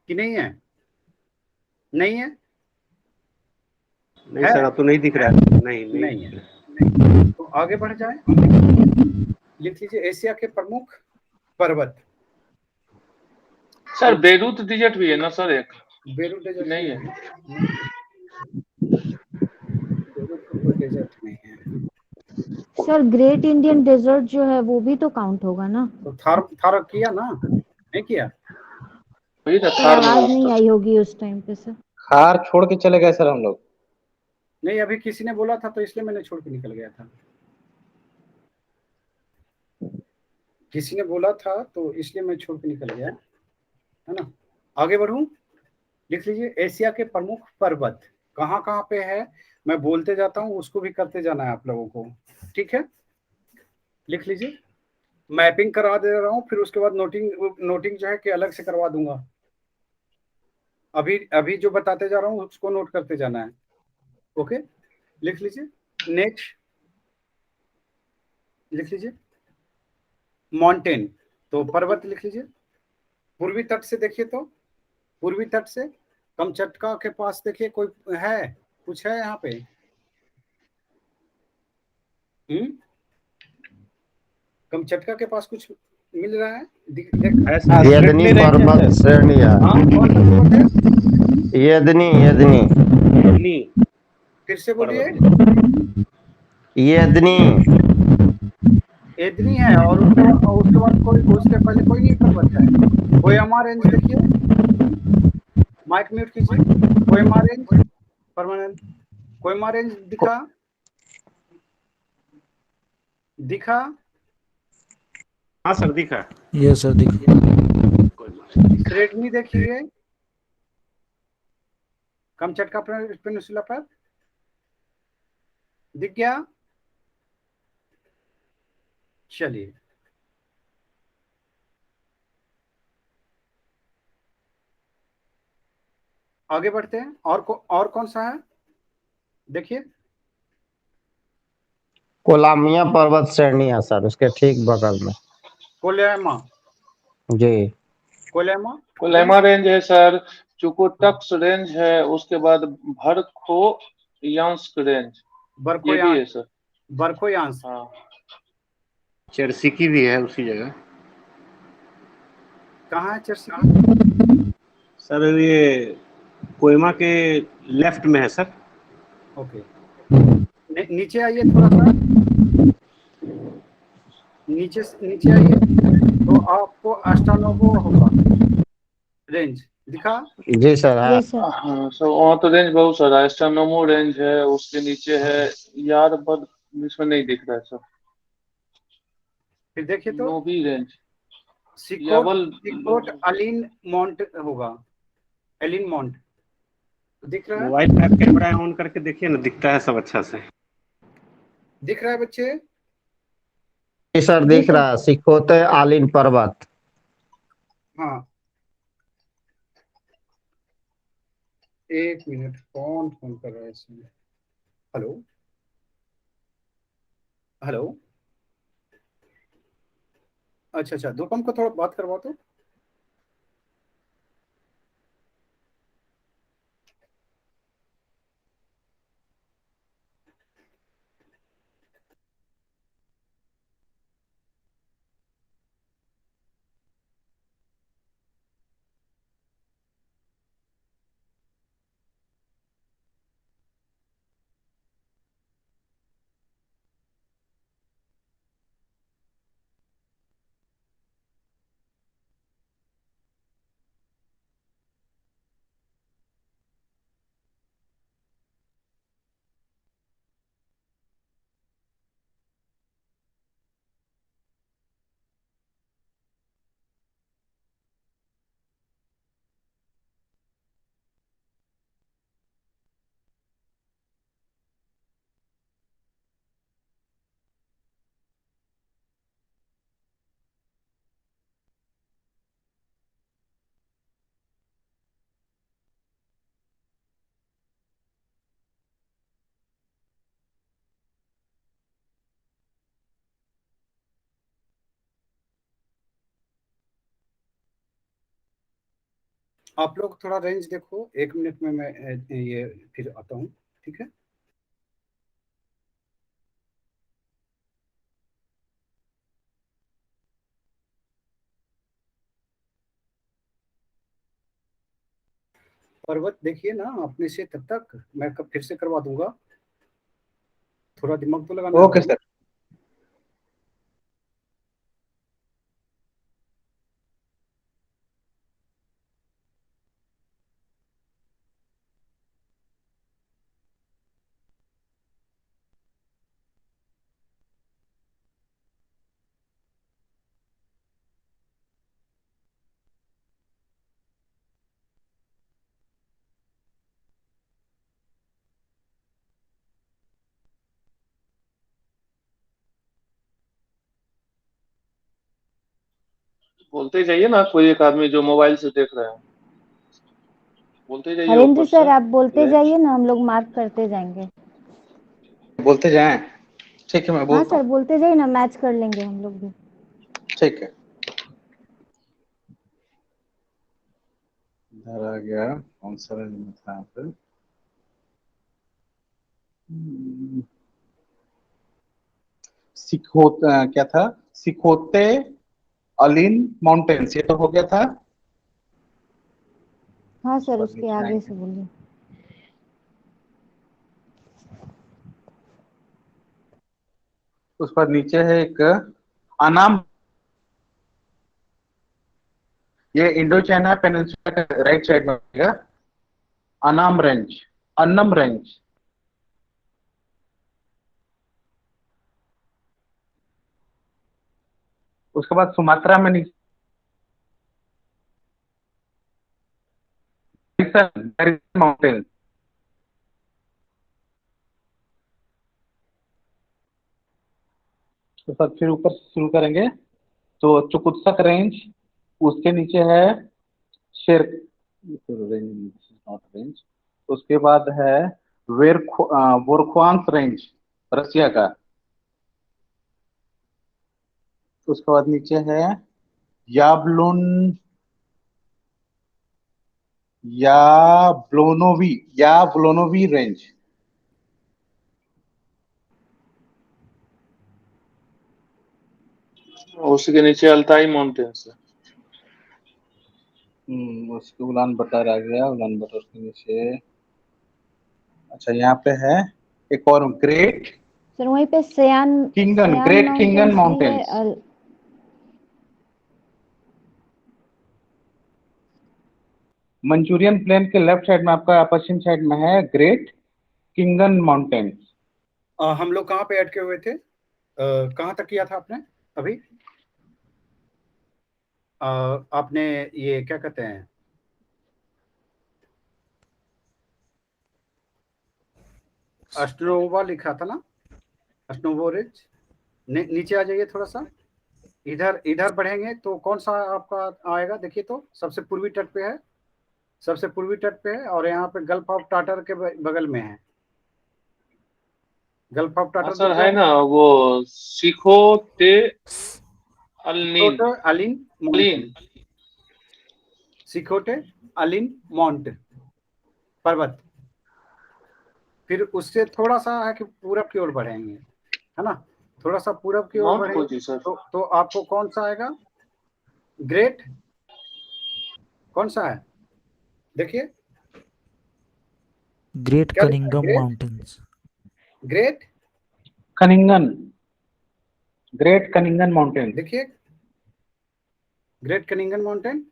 कि नहीं है? नहीं है? नहीं सर, अब तो नहीं दिख रहा है। नहीं है। तो आगे बढ़ जाए, लिख लीजिए एशिया के प्रमुख पर्वत। सर बेरूत डिजर्ट भी है ना सर एक? बेरूत डेजर्ट नहीं है। बेरूत कोई डेजर्ट नहीं है सर ग्रेट इंडियन डेजर्ट जो है वो भी तो काउंट होगा ना? तो थार किया ना, नहीं किया? वही था, सर थार में आवाज नहीं होता। आई होगी उस टाइम पे सर। खार छोड़ के चले गए सर हम लोग। नहीं, अभी किसी ने बोला था तो इसलिए मैंने छोड़ के निकल गया था। किसी ने बोला था तो इसलिए मैं छोड़ के निकल गया, है ना। आगे बढ़ूं, लिख लीजिए एशिया के प्रमुख पर्वत कहाँ कहाँ पे है, मैं बोलते जाता हूँ, उसको भी करते जाना है आप लोगों को, ठीक है। लिख लीजिए, मैपिंग करा दे रहा हूँ, फिर उसके बाद नोटिंग जो है कि अलग से करवा दूंगा। अभी अभी जो बताते जा रहा हूँ उसको नोट करते जाना है, ओके। लिख लीजिए नेक्स्ट, लिख लीजिए माउंटेन, तो पर्वत लिख लीजिए। पूर्वी तट से देखिए तो, पूर्वी तट से कमचटका के पास देखिए कोई है, कुछ है यहाँ पे? कमचटका के पास कुछ मिल रहा है? यदनी पर्वत श्रेणियां। हाँ, कौन सा पर्वत है? यदनी। फिर से बोलिए। यदनी। एदनी है, और उसके बाद कोई, उससे पहले कोई नहीं पर्वत है। कोयमा रेंज देखिए, माइक म्यूट कीजिए। कोयमा रेंज परमानेंट, कोयमा रेंज दिखा। हाँ सर दिखा। ये सर देखिए, श्रेणी देखिए कमचटका पेनिनसुला पर, दिख गया? चलिए आगे बढ़ते हैं। और कौन सा है देखिए? कोलामिया पर्वत श्रेणी है सर, उसके ठीक बगल में। कोलेमा, जी। कोलेमा कोलेमा रेंज है सर, चुकोटक्स रेंज है, उसके बाद भरखोयांस्क रेंज, ये भी बरखोयांस, है सर। बरखोयांस। हाँ चरसिकी भी है उसी जगह। कहाँ है चर्चिकी? सर ये कोहिमा के लेफ्ट में है सर। ओके, नीचे आइए थोड़ा सा, नीचे आइए तो आपको अष्टानोबो होगा रेंज दिखा। जी सर हाँ। Yes sir. हाँ सर, वहाँ तो रेंज बहुत सारा है। एस्ट्रोनोमो रेंज है, उसके नीचे है यार, पर इसमें नहीं दिख रहा है सर। फिर देखिए तो नोबी रेंज, सिकोट, यावल, सिकोट अलिन माउंट होगा, एलिन माउंट दिख रहा है? मोबाइल का कैमरा ऑन करके देखिए ना, दिखता है सब अच्छा से। दिख रहा है बच्चे? जी सर जी दिख सर। रहा, सिखोते आलिन पर्वत। हाँ, एक मिनट, कौन फोन कर रहा है इसमें? हेलो हेलो, अच्छा अच्छा, दो को थोड़ा बात करवाओ तो। आप लोग थोड़ा रेंज देखो, एक मिनट में मैं ये फिर आता हूँ, ठीक है? पर्वत देखिए ना अपने से, तब तक मैं कब फिर से करवा दूंगा, थोड़ा दिमाग तो लगाना है ओके भाई। सर। बोलते ही जाइए ना, कोई एक आदमी जो मोबाइल से देख रहे हैं, बोलते ही जाइए हरेंद्र ऊपर से। सर आप बोलते रेंज, जाइए ना, हम लोग मार्क करते जाएंगे। बोलते जाएं। ठीक है मैं हाँ बोलता सर हूँ। बोलते जाइए ना, मैच कर लेंगे हम लोग भी। ठीक है, इधर आ गया। कौन सा रेंज में था यहाँ पे? सिखोते क्या था? सिखोते अलिन माउंटेन्स, ये तो हो गया था। हाँ उसके सर बाद उसके नीचे आगे आएंगे। से बोलिए। उसके बाद नीचे है एक अनाम, ये इंडो चाइना पेनिनसुला का राइट साइड में होगा। अनाम रेंज, अन्नम रेंज। उसके बाद सुमात्रा में नीचे माउंटेन। उसके बाद फिर ऊपर से शुरू करेंगे तो चुकुत्सक रेंज, उसके नीचे है शेर रेंज, नॉट रेंज। उसके बाद है वोरख्वांस रेंज, रसिया का। उसके बाद नीचे है याबलुन या ब्लोनोवी रेंज। उसके नीचे अल्ताई माउंटेन्स है। उसके उलान बटर आ गया, उलान बटर के नीचे। अच्छा, यहाँ पे है एक और ग्रेट सर वहीं पे सयान किंगन, सयान ग्रेट किंगन माउंटेन्स भी है। माउंटेन्स। मंचूरियन प्लेन के लेफ्ट साइड में आपका पश्चिम साइड में है ग्रेट किंगन माउंटेन्स। हम लोग कहाँ पे अटके हुए थे? कहाँ तक किया था आपने अभी? आपने ये क्या कहते हैं, अस्ट्रोवा लिखा था ना, अस्ट्रोवो रिज। नीचे आ जाइए थोड़ा सा, इधर इधर बढ़ेंगे तो कौन सा आपका आएगा? देखिए तो सबसे पूर्वी तट पे है, सबसे पूर्वी तट पे है, और यहाँ पे गल्फ ऑफ टाटर के बगल में है। गल्फ ऑफ हाँ टाटर सर, दिख रहा है ना वो सिखोटे अल्नीन सिकोटे अलिन माउंटेन, सिकोटे अलिन माउंट पर्वत। फिर उससे थोड़ा सा है कि पूरब की ओर बढ़ेंगे, है ना, थोड़ा सा पूरब की ओर माउंट बढ़ेंगे फूजी सर। तो आपको कौन सा आएगा? ग्रेट कौन सा है? देखिए, ग्रेट क्या लिखा है? Khingan great mountains. Great Khingan, great Khingan mountain. देखिए, ग्रेट कनिंगन माउंटेन।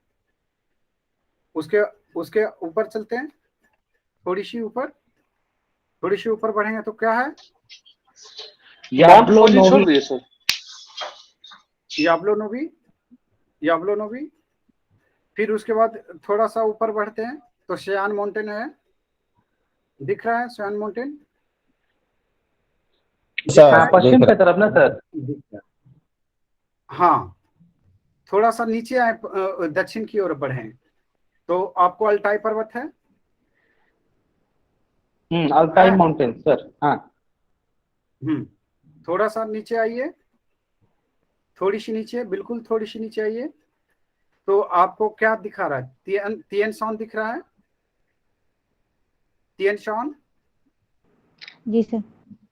उसके उसके ऊपर चलते हैं, थोड़ी सी ऊपर, थोड़ी सी ऊपर बढ़ेंगे तो क्या है? माउंट फूजी छोड़ दिए सर। याब्लो नोवी, याब्लो नोवी। फिर उसके बाद थोड़ा सा ऊपर बढ़ते हैं तो शयान माउंटेन है, दिख रहा है शयान माउंटेन? पश्चिम की तरफ ना सर। हाँ, थोड़ा सा नीचे आए, दक्षिण की ओर बढ़े तो आपको अल्टाई पर्वत है। अल्ताई है? Mountain sir. हाँ, थोड़ा सा नीचे आइए, थोड़ी सी नीचे, बिल्कुल थोड़ी सी नीचे आइए तो आपको क्या दिखा रहा है? तियन शान दिख रहा है, तियन शान जी सर।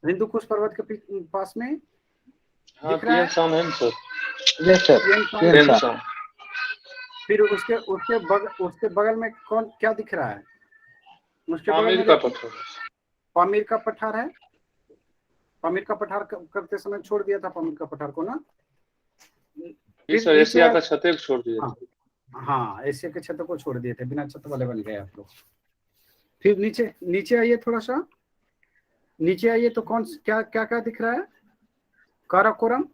हिंदू कुश पर्वत के पास में हाँ, दिख रहा है। शान है ना सर। यस सर, तियन शान। शान। फिर उसके बगल में कौन क्या दिख रहा है? उसके बगल आमिर में का देखिए, पत्थर। पामीर का पठार है। पामीर का पठार करते समय छोड़ दिया था पामीर का पठार को ना। जी सर, एशिया का छतेर छोड़ दिया था। हाँ, एशिया के छत को छोड़ दिए थे, बिना छत वाले बन गए आप लोग। फिर नीचे नीचे आइए, थोड़ा सा नीचे आइए तो कौन क्या क्या क्या दिख रहा है? काराकोरम, वो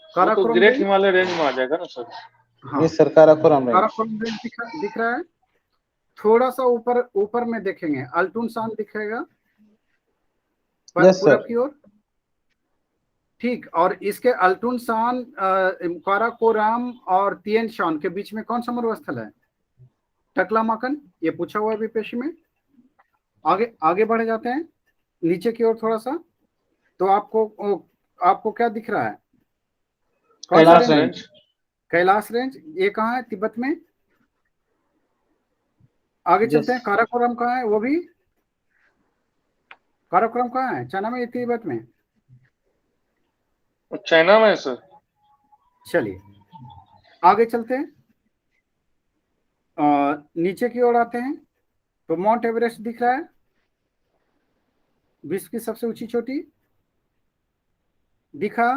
तो Karakoram great range. Himalaya range में आ जाएगा ना सर। हाँ, ये sir Karakoram range. Karakoram range दिख रहा है। थोड़ा सा ऊपर ऊपर में देखेंगे अल्टून शान दिखेगा यस पूरब सर। की ओर। ठीक, और इसके अल्टून शान, काराकोरम और तियन शान के बीच में कौन सा मरुस्थल है? टकलामाकन, ये पूछा हुआ है विपेशी में। आगे आगे बढ़ जाते हैं नीचे की ओर थोड़ा सा तो आपको क्या दिख रहा है? कौन सा Kailash range? Range. Kailash range. ये कहाँ है? तिब्बत में। आगे चलते हैं, काराकोरम कहाँ है? वो भी काराकोरम कहाँ है? चाइना में, तिब्बत में? चाइना में सर। चलिए आगे चलते हैं, नीचे की ओर आते हैं तो माउंट एवरेस्ट दिख रहा है, विश्व की सबसे ऊंची चोटी। दिखा,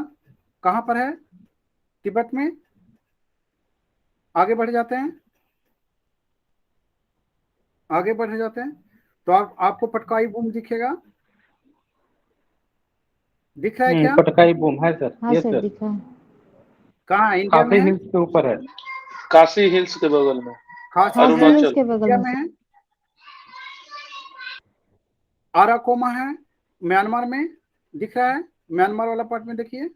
कहाँ पर है? तिब्बत में। आगे बढ़ जाते हैं, आगे बढ़ जाते हैं तो आपको पटकाई बूम दिखेगा, दिख रहा है क्या? पटकाई बूम है सर। हाँ यस सर सर। दिख रहा है। कहाँ है? इंडिया में खासी है? हिल्स के ऊपर है। काशी हिल्स के बगल में। खासी हाँ हिल्स हिल्स अरुणाचल। के बगल इंडिया में में सर। है। आराकोमा है म्यांमार में, दिख रहा है? म्यांमार वाला पार्ट में देखिए,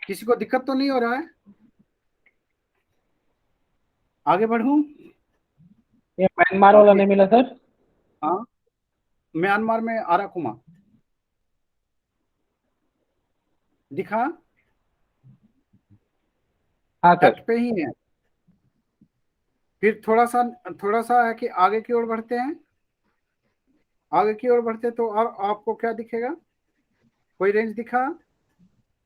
किसी को दिक्कत तो नहीं हो रहा है? आगे बढ़ूं? ये म्यांमार वाला नहीं मिला सर। हाँ, म्यांमार में आराकोमा दिखा, हाँ तट सर। पे ही है। फिर थोड़ा सा है कि आगे की ओर बढ़ते हैं, आगे की ओर बढ़ते तो और आपको क्या दिखेगा? कोई रेंज दिखा?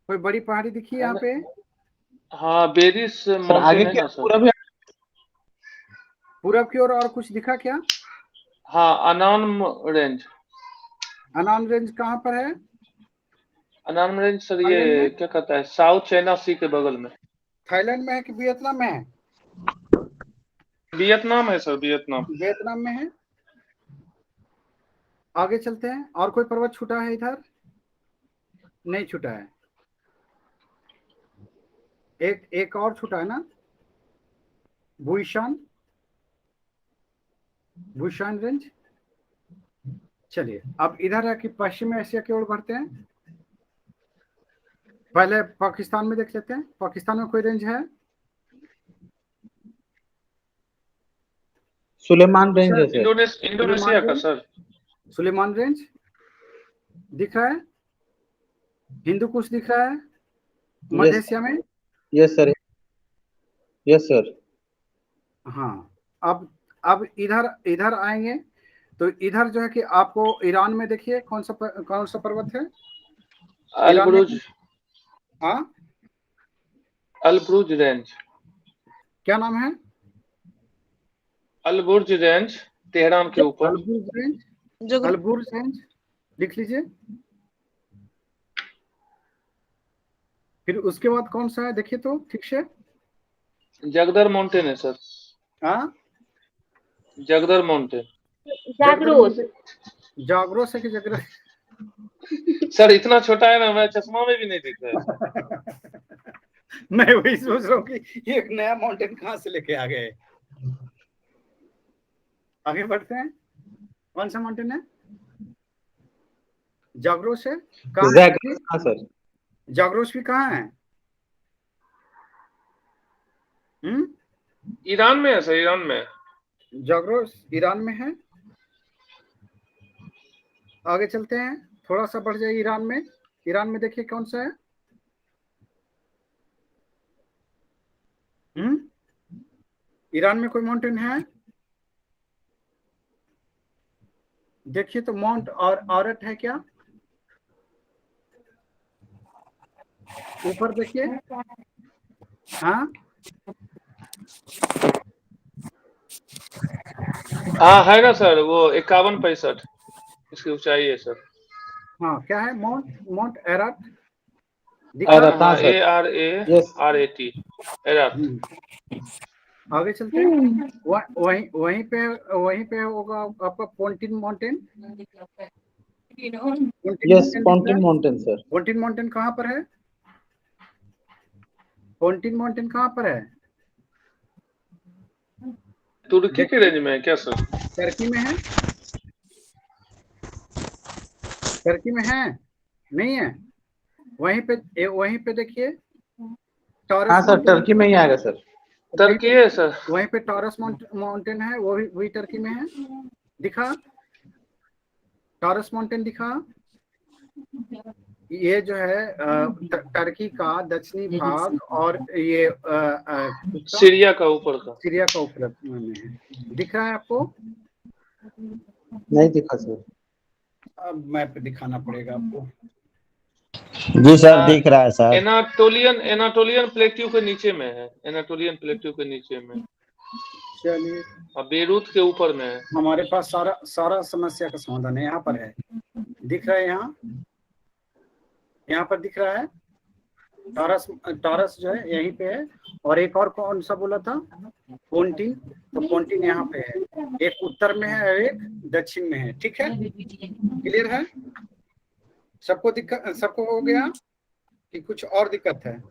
कोई बड़ी पहाड़ी दिखी यहाँ पे? हाँ, बेरिस सर माउंटेन आगे है क्या ना सर? पूरा भी? पूरब की ओर और कुछ दिखा क्या? हाँ, अनाम रेंज। अनाम रेंज कहाँ पर है? अनाम रेंज सर थाईलैंड ये में? क्या कहता है, साउथ चाइना सी के बगल में। थाईलैंड में है कि वियतनाम में है? वियतनाम है सर, वियतनाम। वियतनाम में है। आगे चलते हैं। और कोई पर्वत छूटा है इधर? नहीं छूटा है। एक और छूटा है ना, भूशान रेंज। चलिए अब इधर है कि पश्चिम एशिया की ओर बढ़ते हैं। पहले पाकिस्तान में देख लेते हैं, पाकिस्तान में कोई रेंज है? सुलेमान रेंज है सर सर। इंडोनेशिया का सर। सुलेमान रेंज दिख रहा है? हिंदू कुश दिख रहा है मध्य एशिया में? Yes sir, yes sir. हाँ। अब इधर आएंगे तो इधर जो है कि आपको ईरान में देखिए कौन सा पर्वत है? ईरान में? अलब्रुज। हाँ, अलब्रुज रेंज। क्या नाम है? अलबुर्ज रेंज, तेहरान के ऊपर। अलबुर्ज रेंज लिख लीजिए। फिर उसके बाद कौन सा है देखिए तो ठीक से। जगदर माउंटेन है सर। हाँ, जगदर माउंटेन। जागरोस है कि जगरोस? सर इतना छोटा है ना, मैं चश्मा में भी नहीं दिख रहा है। मैं वही सोच रहा हूँ कि ये एक नया माउंटेन कहाँ से लेके आ गए। आगे बढ़ते हैं। कौन सा माउंटेन है? जागरोस है? कहाँ है? हाँ सर। जागरोस भी कहाँ है? ईरान में है सर, ईरान में। जागरोस ईरान में है। आगे चलते हैं, थोड़ा सा बढ़ जाए ईरान में। ईरान में देखिए कौन सा है? ईरान में कोई माउंटेन है? देखिए तो माउंट और औरत है क्या? ऊपर देखिए। हाँ हाँ है ना सर, वो 51-65 इसकी ऊंचाई है सर। हाँ, क्या है? माउंट एराट हाँ, ARAT एराट। आगे चलते हैं। वहीं पे होगा आपका Pontic mountain. Yes, Pontic mountain sir. Pontic mountain कहाँ पर है? पोंटिन माउंटेन कहाँ पर है? तुर्की के रेंज में है क्या सर? टर्की में है? टर्की में है? नहीं है? वहीं पे देखिए टॉरस। हाँ सर, टर्की में ही आएगा सर। टर्की है सर। वहीं पे टॉरस माउंटेन है, वही टर्की में है। दिखा? टॉरस माउंटेन दिखा? ये जो है टर्की का दक्षिणी भाग और ये सीरिया का ऊपर का। सीरिया का ऊपर में है। दिख रहा है आपको? नहीं दिखा सर। अब मैप पे दिखाना पड़ेगा आपको। जी सर, दिख रहा है सर। एनाटोलियन प्लेट्यू के नीचे में है। एनाटोलियन प्लेट्यू के नीचे में। चलिए, अब बेरूत के ऊपर में है। हमारे पास सारा समस्या का समाधान है। यहाँ पर है, दिख रहा है? यहाँ पर दिख रहा है। टॉरस जो है यहीं पे है। और एक और कौन सा बोला था? पोंटिन। तो पोंटिन यहाँ पे है, एक उत्तर में है और एक दक्षिण में है। ठीक है, क्लियर है? सबको हो गया कि कुछ और दिक्कत है?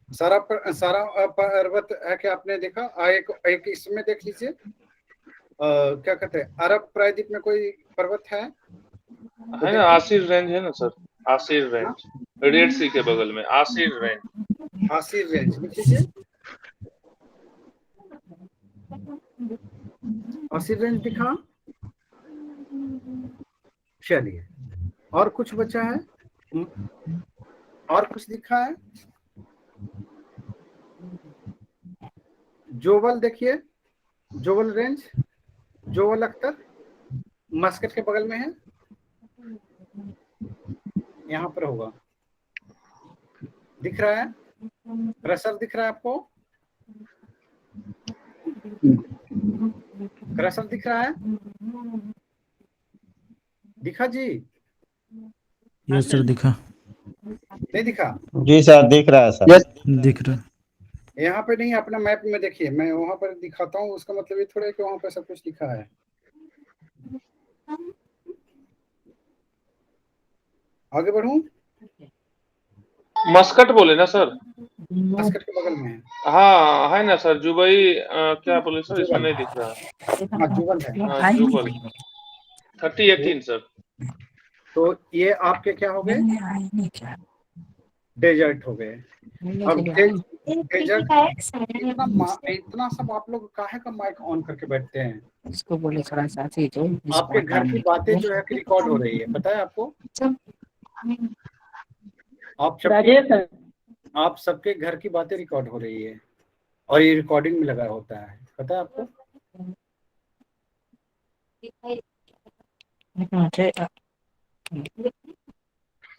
सारा पर्वत है कि आपने देखा? एक इसमें देख लीजिए, क्या कहते हैं, अरब प्रायद्वीप में कोई पर्वत है ना? आसिर रेंज है ना सर, आसिर रेंज। रेड सी के बगल में आसिर रेंज। आसिर रेंज लिख लीजिए। आसिर रेंज दिखा? चलिए, और कुछ बचा है? और कुछ दिखा है? जोबल देखिए, जोवल रेंज, जोवल अख्तर मस्कट के बगल में है, यहाँ पर होगा, दिख रहा है? क्रशर दिख रहा है आपको? क्रशर दिख रहा है? दिखा जी? यस सर, दिखा। नहीं दिखा? जी सर दिख रहा है सर। यस दिख रहा। यहाँ पे नहीं, अपना मैप में देखिए, मैं वहां पर दिखाता हूँ, उसका मतलब ये थोड़ा है कि वहां पर सब कुछ लिखा है। आगे बढ़ूं? मस्कट बोले ना सर? मस्कट के बगल में है। हाँ है ना सर, जुबई क्या बोले सर, इसमें जुबल। नहीं दिख रहा। हाँ जुबल है। हाँ जुबल 3018 सर। तो ये आपके क्या हो गए? डेजर्ट हो गए। अब डेजर्ट इतना सब आप लोग काहे का माइक ऑन करके बैठते हैं? इसको बोले थोड़ा सा थी तो आपके घर की बातें जो है कि रिकॉर्ड हो रही है, पता है आपको? आप सबके घर की बातें रिकॉर्ड हो रही है और ये रिकॉर्डिंग में लगा होता है, पता है आपको?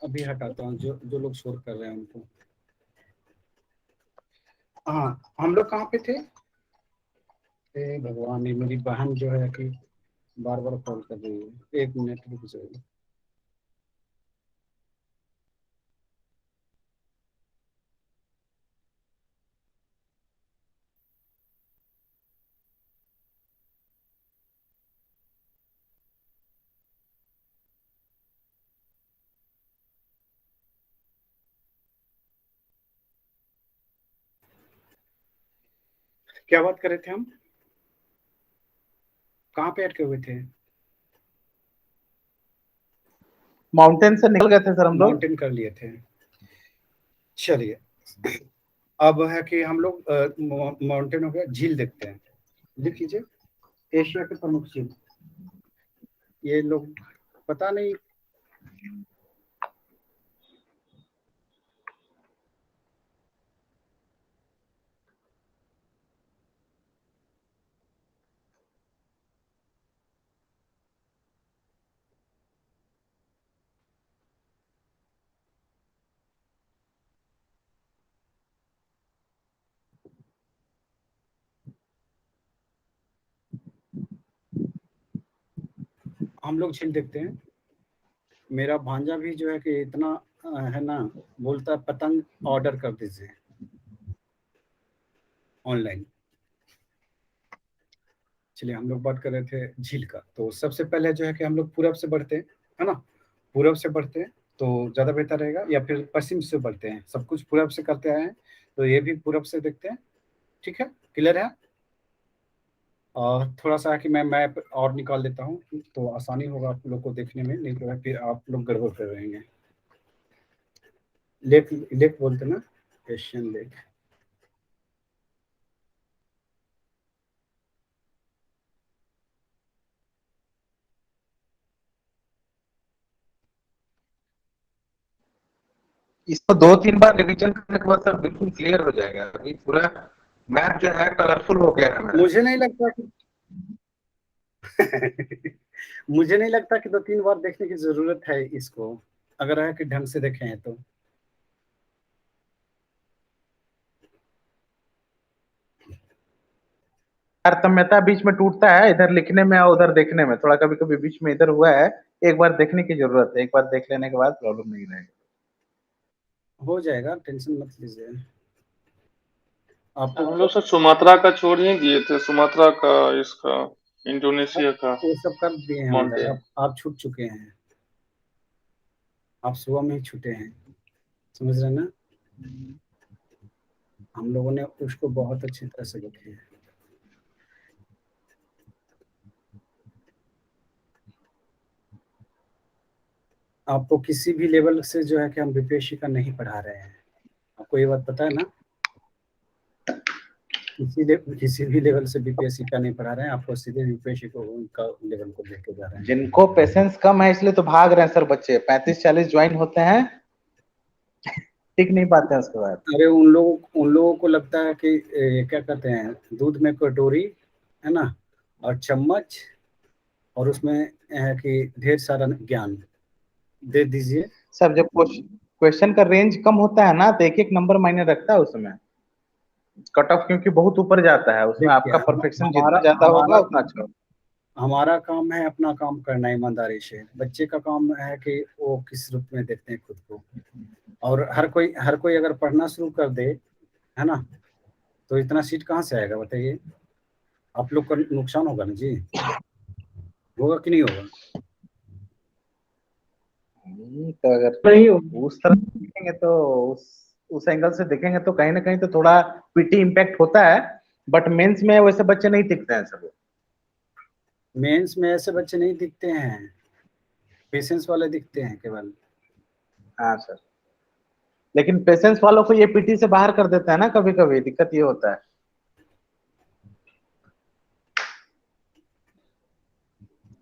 अभी हटाता हूँ जो लोग शोर कर रहे हैं उनको। हाँ, हम लोग कहाँ पे थे? भगवान, ये मेरी बहन जो है कि बार बार कॉल कर रही है, 1 मिनट रुक जाइए। क्या बात कर रहे थे हम? कहाँ पे अटके हुए थे? माउंटेन से निकल गए थे सर हम लोग। माउंटेन कर लिए थे। चलिए, अब है कि हम लोग माउंटेन हो गया, झील देखते हैं। लिख लीजिए, एशिया के प्रमुख झील। ये लोग पता नहीं हम लोग झील देखते हैं। मेरा भांजा भी जो है कि इतना है ना, बोलता है पतंग ऑर्डर कर दीजिए ऑनलाइन। चलिए, हम लोग बात कर रहे थे झील का। तो सबसे पहले जो है कि हम लोग पूरब से बढ़ते हैं, है ना? पूरब से बढ़ते हैं तो ज़्यादा बेहतर रहेगा, या फिर पश्चिम से बढ़ते हैं। सब कुछ पूरब से करते आए हैं तो ये भी पूरब से देखते हैं। ठीक है, क्लियर है? और थोड़ा सा है कि मैं मैप और निकाल लेता हूँ तो आसानी होगा आप लोग को देखने में, नहीं तो फिर आप लोग गड़बड़ कर रहेंगे। लेक लेक बोलते ना, एशियन लेक। इसको 2-3 बार रिवीजन करने के बाद सर बिल्कुल क्लियर हो जाएगा। अभी पूरा मैप जो है कलरफुल हो गया है मेरा। मुझे नहीं लगता कि मुझे नहीं लगता कि 2-3 बार देखने की जरूरत है इसको, अगर है कि ढंग से देखें तो। तारतम्यता बीच में टूटता है, इधर लिखने में और उधर देखने में थोड़ा कभी कभी बीच में इधर हुआ है। एक बार देखने की जरूरत है, एक बार देख लेने के बाद प्रॉब्लम नहीं रहेगा। हो जाएगा, टेंशन मत लीजिए। हम लोग सर सुमात्रा का छोड़ ही दिए थे, सुमात्रा का, इसका, इंडोनेशिया का वो सब कर दिए हैं हम लोग। आप छूट चुके हैं, आप सुबह में ही छूटे हैं, समझ रहे ना? हम लोगों ने उसको बहुत अच्छी तरह से देखे हैं। आपको किसी भी लेवल से जो है कि हम बीपीएससी का नहीं पढ़ा रहे हैं, आपको ये बात पता है ना? किसी भी लेवल से बीपीएससी का नहीं पढ़ा रहे हैं, आपको सीधे बीपीएससी को उनका लेवल को लेके जा रहे हैं। जिनको पेशेंस कम है इसलिए तो भाग रहे हैं सर बच्चे। 35-40 ज्वाइन होते हैं, टिक नहीं पाते हैं उसके बाद। अरे उन लोगों को लगता है कि क्या कहते हैं, दूध में कटोरी, है ना, और चम्मच, और उसमें है कि ढेर सारा ज्ञान दे दीजिए। सर जब क्वेश्चन का रेंज कम होता है ना तो एक एक नंबर मायने रखता है उसमें, कट ऑफ क्योंकि बहुत ऊपर जाता है उसमें, देखिए, आपका परफेक्शन जितना हमारा ज्यादा होगा हमारा उतना अच्छा होगा। हमारा काम है अपना काम करना ईमानदारी से, बच्चे का काम है कि वो किस रूप में देखते हैं खुद को। और हर कोई अगर पढ़ना शुरू कर दे, है ना, तो इतना सीट कहाँ से आएगा बताइए? आप लोग का नुकसान होगा ना जी, होगा कि नहीं होगा? तो अगर उस तरह से देखेंगे तो उस एंगल से देखेंगे तो कहीं ना कहीं तो थोड़ा पीटी इम्पैक्ट होता है, बट मेंस में वैसे बच्चे नहीं दिखते हैं सब। मेंस में ऐसे बच्चे नहीं दिखते हैं, पेशेंस वाले दिखते हैं केवल। हाँ सर, लेकिन पेशेंस वालों को ये पीटी से बाहर कर देता है ना, कभी कभी दिक्कत ये होता है।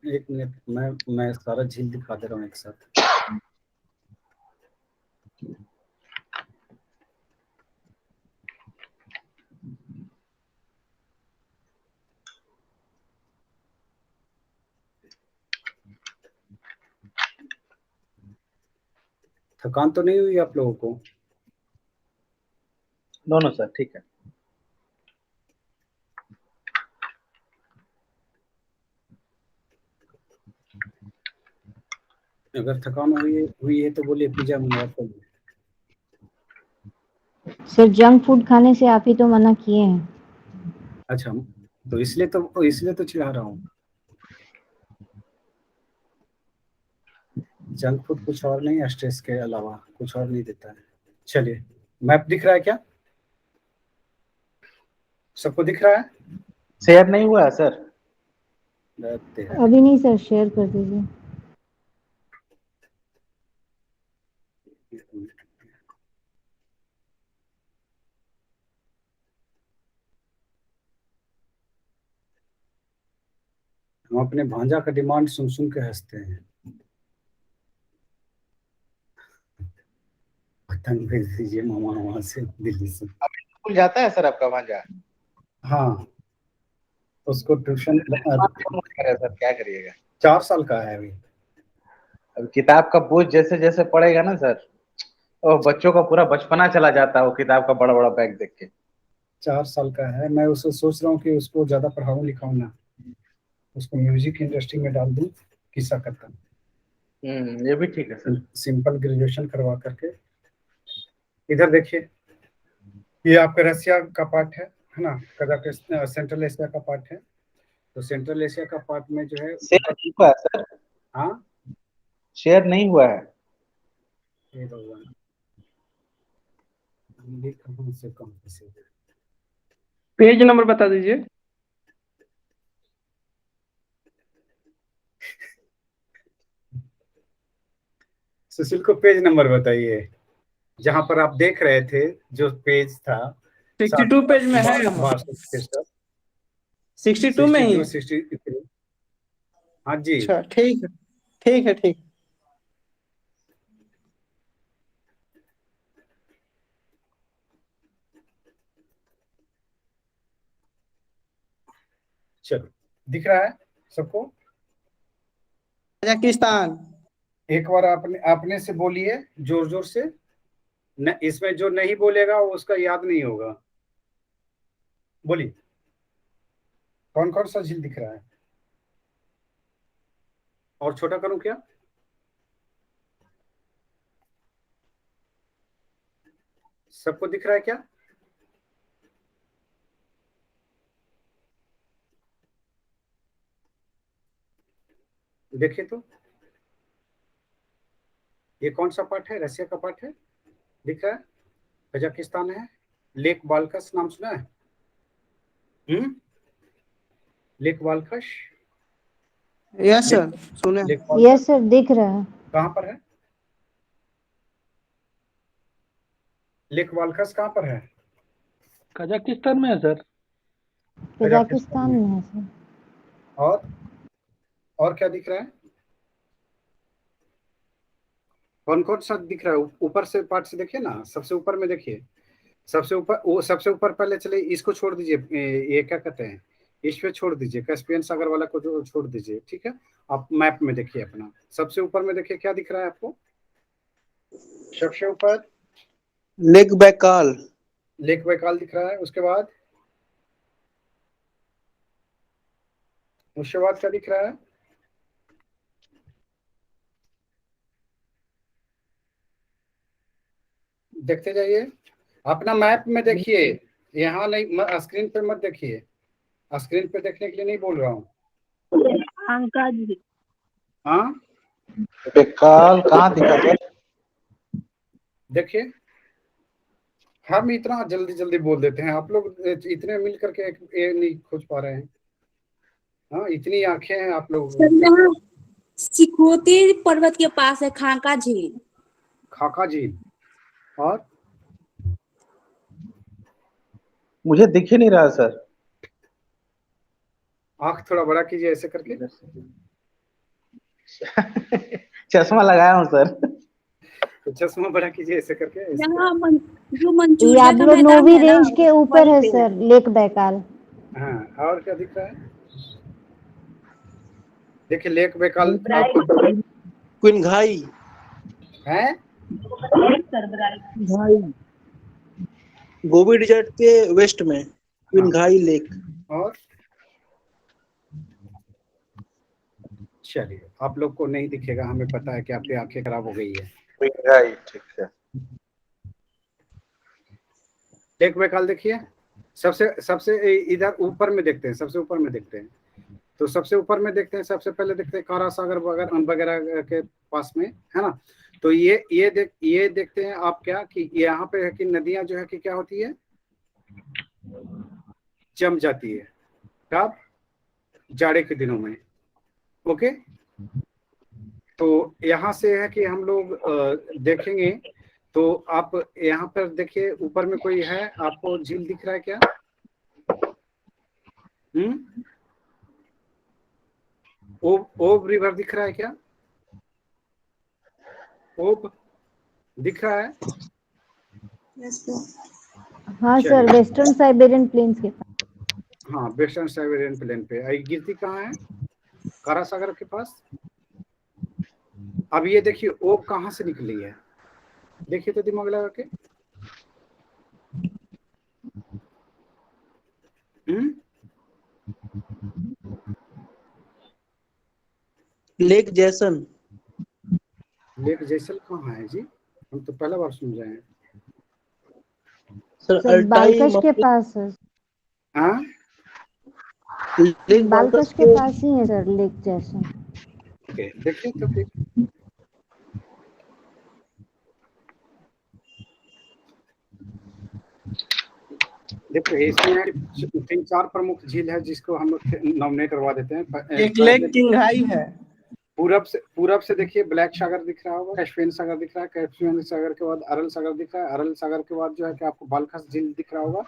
एक मिनट, मैं सारा झील दिखा दे रहा हूँ एक साथ। थकान तो नहीं हुई आप लोगों को? दोनों सर ठीक है। अगर थकान हुई है तो बोलिए पिज्जा मंगवाता हूँ। सर जंक फूड खाने से आप ही तो मना किए हैं। अच्छा, तो इसलिए तो चिढ़ा रहा हूँ। जंक फूड कुछ और नहीं, स्ट्रेस के अलावा कुछ और नहीं देता है। चलिए, मैप दिख रहा है क्या? सबको दिख रहा है? शेयर नहीं हुआ है सर? अभी नहीं सर, शेयर कर दीजिए। हम अपने भांजा का डिमांड सुन सुन के हंसते हैं। पतंग भेज दीजिए मामा वहां से, दिल्ली से। स्कूल जाता है सर आपका भांजा? हाँ, उसको ट्यूशन सर क्या करिएगा, 4 साल का है अभी। अब किताब का बोझ जैसे जैसे पड़ेगा ना सर, और बच्चों का पूरा बचपना चला जाता है वो किताब का बड़ा बड़ा बैग देख के। 4 साल का है, मैं उसको सोच रहा हूँ कि उसको ज्यादा पढ़ाऊँ लिखाऊँ ना, उसको म्यूजिक इंडस्ट्री में डाल दूँ, किस्सा करता। ये भी ठीक है सर। सिंपल ग्रेजुएशन करवा करके। इधर देखिए, ये आपका रसिया का पार्ट है ना, कजाकिस्तान सेंट्रल एशिया का पार्ट है। तो सेंट्रल एशिया का पार्ट में जो है, शेयर नहीं हुआ है सर? हाँ, शेयर नहीं हुआ है। ये भगवान, हिंदी कहाँ से कहाँ से? पेज नंबर बता दीजिए। सुशील को पेज नंबर बताइए, जहां पर आप देख रहे थे जो पेज था। 62 पेज में है। 62 में ही। 63। हाँ जी, अच्छा ठीक है, ठीक है, ठीक। चलो, दिख रहा है सबको? कजाकिस्तान। एक बार अपने से बोलिए जोर जोर से न, इसमें जो नहीं बोलेगा वो उसका याद नहीं होगा। बोलिए, कौन कौन सा झील दिख रहा है? और छोटा करूं क्या? सबको दिख रहा है क्या? देखिए तो, ये कौन सा पार्ट है? रसिया का पार्ट है, दिख रहा है। कजाकिस्तान है। लेक बाल्कस नाम सुना है? लेक बाल्कस। यस सर, सुने। यस सर, दिख रहा है। कहाँ पर है लेक बाल्कस? कहाँ पर है? कजाकिस्तान में है सर। कजाकिस्तान में है सर। और क्या दिख रहा है? कौन कौन सा दिख रहा है? ऊपर से पार्ट से देखिए ना, सबसे ऊपर में देखिए। सबसे ऊपर पहले चले, इसको छोड़ दीजिए। ये क्या कहते हैं, इस पे छोड़ दीजिए, कैस्पियन सागर वाला को जो छोड़ दीजिए, ठीक है। आप मैप में देखिए अपना, सबसे ऊपर में देखिए क्या दिख रहा है आपको, सबसे ऊपर लेक बैकाल। लेक बैकाल दिख रहा है। उसके बाद क्या दिख रहा है, देखते जाइए अपना मैप में देखिए, यहाँ नहीं, स्क्रीन पे मत देखिए, स्क्रीन पे देखने के लिए नहीं बोल रहा हूँ। हाँ बेकाल कहाँ दिखा सर? देखिए, हम इतना जल्दी जल्दी बोल देते हैं, आप लोग इतने मिल करके ये नहीं खोज पा रहे हैं। हाँ, इतनी आंखें हैं आप लोग। सिकोती पर्वत के पास है खाका झील। खाका झील, और मुझे दिख ही नहीं रहा सर। आंख थोड़ा बड़ा कीजिए ऐसे करके। चश्मा लगाया हूँ सर। तो चश्मा बड़ा कीजिए ऐसे करके। जो मंचूरिया का याबलो मैदान नोवी है ना, रेंज के ऊपर वहीं है पे सर लेक बैकाल। हाँ, और क्या दिख रहा है, देखिए लेक बैकाल आपको क्विनघाई है, गोबी डिजर्ट के वेस्ट में क्विनघाई लेक। और चलिए, आप लोग को नहीं दिखेगा, हमें पता है कि आपकी आंखें खराब हो गई है। ठीक है। लेक बैकाल देखिए, सबसे इधर ऊपर में देखते हैं, सबसे ऊपर में देखते हैं, तो सबसे ऊपर में देखते हैं, सबसे पहले देखते हैं कारा सागर वगैरह के पास में है ना। तो ये देखते हैं आप क्या कि यहाँ पे है कि नदियां जो है कि क्या होती है, जम जाती है, कब, जाड़े के दिनों में। ओके, तो यहाँ से है कि हम लोग देखेंगे, तो आप यहाँ पर देखिए ऊपर में कोई है, आपको झील दिख रहा है क्या? ओब रिवर दिख रहा है क्या? ओब दिख रहा है? हाँ सर, वेस्टर्न साइबेरियन प्लेन्स के पास। हाँ, वेस्टर्न साइबेरियन प्लेन पे। गिरती कहाँ है? कारा सागर के पास। अब ये देखिए ओब कहाँ से निकली है, देखिए तो दिमाग लगा के। लेक जैसन। लेक जैसल कहाँ है जी, हम तो पहला बार सुन रहे हैं। सर बालकश के पास है। हाँ, बालकश के पास ही है सर लेक जैसन। ओके, देखिए तो फिर देखो, इसमें 3-4 प्रमुख झील है जिसको हम नॉमिनेट करवा देते हैं। एक लेक किंघाई है। पूरब से देखिए ब्लैक सागर दिख रहा होगा, कैस्पियन सागर दिख रहा है, कैस्पियन सागर के बाद अरल सागर दिख रहा है, अरल सागर के बाद जो है कि आपको बालकश झील दिख रहा होगा।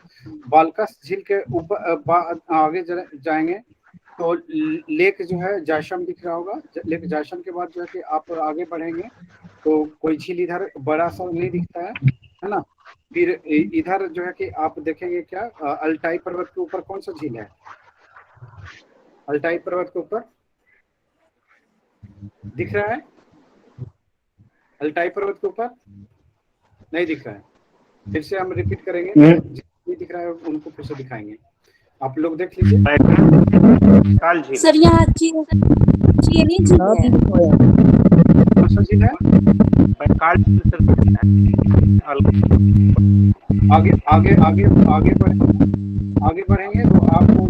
बालकश झील के ऊपर आगे जाएंगे तो लेक जो है जायसम दिख रहा होगा। लेक जायसम के बाद जो है कि आप आगे बढ़ेंगे तो कोई झील इधर बड़ा सा नहीं दिखता है ना। फिर इधर जो है कि आप देखेंगे क्या, अल्टाई पर्वत के ऊपर कौन सा झील है, अल्टाई पर्वत के ऊपर दिख रहा है, अल्टाई पर्वत के ऊपर नहीं दिख रहा है। फिर से हम रिपीट करेंगे, नहीं दिख रहा है उनको फिर से दिखाएंगे, आप लोग देख लीजिए। सर यहाँ चीनी झील है। कौन सा झील है? आगे बढ़ेंगे तो आपको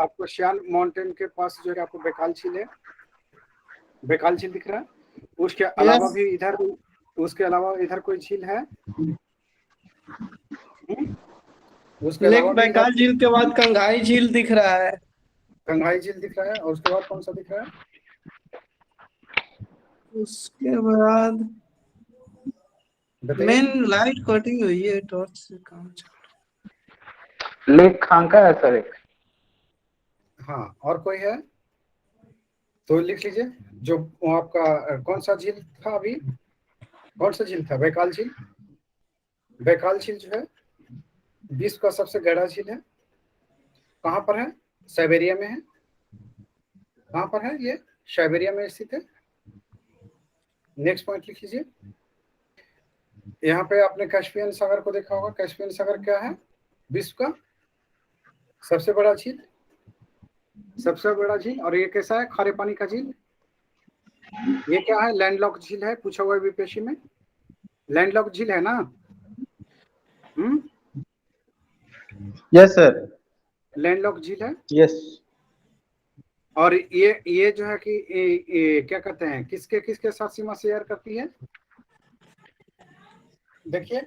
आपको श्याल माउंटेन के पास जो है आपको बैकाल झील है, बैकाल झील दिख रहा है। उसके अलावा भी इधर, उसके अलावा इधर कोई झील है? उसके लेक अलावा बैकाल झील के बाद कंघाई झील दिख रहा है। कंघाई झील दिख रहा है, और उसके बाद कौन सा दिख रहा है? उसके बाद मेन लाइट कटिंग हुई है, टॉर्च से काम चल। लेक खांका है सर एक। हाँ, और कोई है तो लिख लीजिए। जो आपका कौन सा झील था अभी, कौन सा झील था? बैकाल झील। बैकाल झील जो है विश्व का सबसे गहरा झील है। कहाँ पर है? साइबेरिया में है। कहाँ पर है ये? साइबेरिया में स्थित है। नेक्स्ट पॉइंट लिख लीजिए। यहाँ पे आपने कैस्पियन सागर को देखा होगा। कैस्पियन सागर क्या है? विश्व का सबसे बड़ा झील, सबसे बड़ा झील। और ये कैसा है? खारे पानी का झील। ये क्या है? लैंडलॉक झील है, पूछा हुआ है बीपीएससी में। लैंडलॉक झील है ना? Yes sir. लैंडलॉक झील है। यस। और ये जो है कि ये क्या कहते हैं, किसके किसके साथ सीमा शेयर करती है? देखिए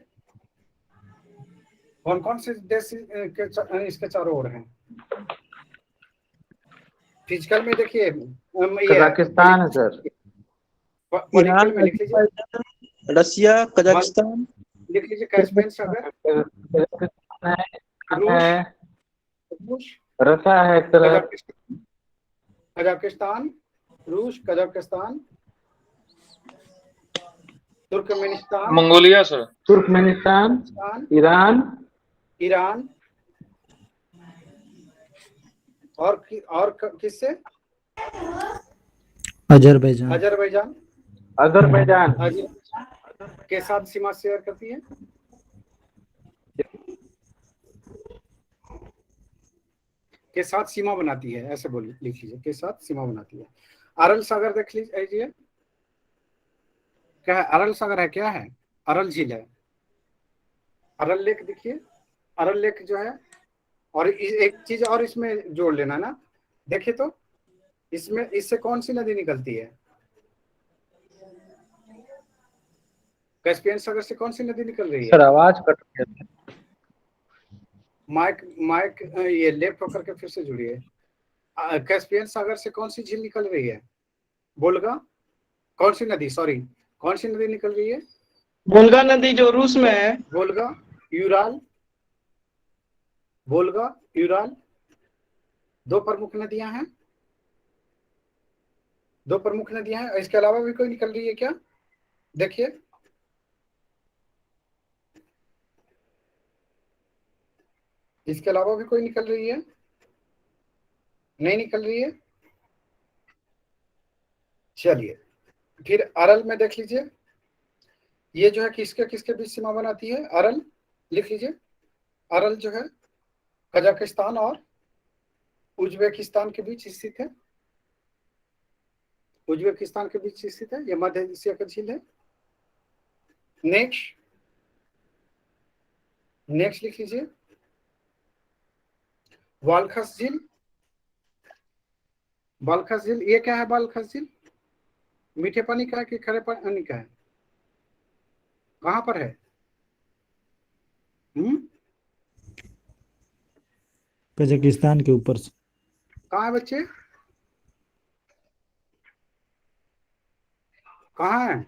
कौन कौन से देश इसके चारों ओर हैं। फिजिकल में देखिए कजाकिस्तान है सर। पॉलिटिकल में लिख लीजिए रसिया, कजाकिस्तान, लिख लीजिए। कैस्पियन सागर, रूस, रसा है कजाकिस्तान, रूस, Kazakhstan, Turkmenistan, Mongolia sir, Turkmenistan, Iran, Iran और किससे? अजरबैजान। अजरबैजान। अजरबैजान के साथ सीमा शेयर करती है। के साथ सीमा बनाती है, ऐसे बोल लिख लीजिए। के साथ सीमा बनाती है। अरल सागर देख लीजिए। क्या है? अरल सागर है, क्या है? अरल झील है। अरल लेक देखिए। अरल लेक जो है, और एक चीज और इसमें जोड़ लेना ना, देखिए तो इसमें इससे कौन सी नदी निकलती है? कैस्पियन सागर से कौन सी नदी निकल रही है? सर आवाज कट गया। माइक ये लेफ्ट होकर के फिर से जुड़िए। कैस्पियन सागर से कौन सी झील निकल रही है? वोल्गा। कौन सी नदी, सॉरी, कौन सी नदी निकल रही है? वोल्गा नदी जो रूस में है। वोल्गा, यूराल। वोल्गा, यूराल, दो प्रमुख नदियां हैं। दो प्रमुख नदियां हैं। इसके अलावा भी कोई निकल रही है क्या? देखिए इसके अलावा भी कोई निकल रही है? नहीं निकल रही है। चलिए फिर अरल में देख लीजिए। ये जो है किसके किसके बीच सीमा बनाती है? अरल लिख लीजिए। अरल जो है कजाकिस्तान और उज्बेकिस्तान के बीच स्थित है। उज्बेकिस्तान के बीच स्थित है। यह मध्य एशिया का झील है। नेक्स्ट लिख लीजिए। बालखस झील। बालखस झील, ये क्या है? बालखस झील मीठे पानी का है कि खरे पानी का है? कहां पर है? कजाकिस्तान के ऊपर से। कहाँ है बच्चे? कहाँ है?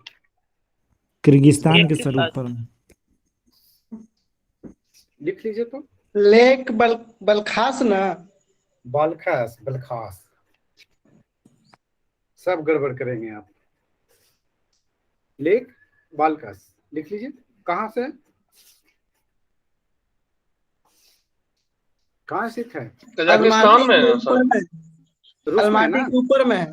किर्गिस्तान के सर ऊपर में। लिख लीजिए तो। लेक बलखास ना। बालखास, बलखास, सब गड़बड़ करेंगे आप। लेक बालखास लिख लीजिए। कहां से? कहाँ स्थित है? कजाकिस्तान में है सर। रूस में है ना? के ऊपर में है।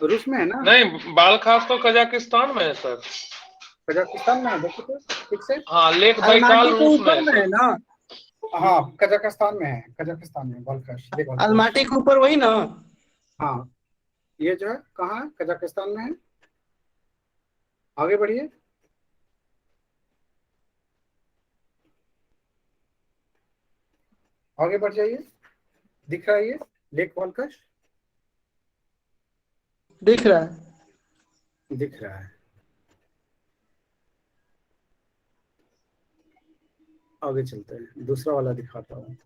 रूस में है ना? नहीं, बालखास तो कजाकिस्तान में है सर। कजाकिस्तान में है, देखो तो ठीक से। हाँ, लेक बाइकाल रूस में है है ना। हाँ कजाकिस्तान में है। कजाकिस्तान में बालखास, लेक बालखास। अलमाटी के ऊपर वही ना। हाँ ये जो है कहाँ है? कजाकिस्तान में है। आगे बढ़िए। आगे बढ़ जाइए। दिख रहा है ये लेक बालखास? दिख रहा है। दिख रहा है। आगे चलते हैं, दूसरा वाला दिखाता हूँ।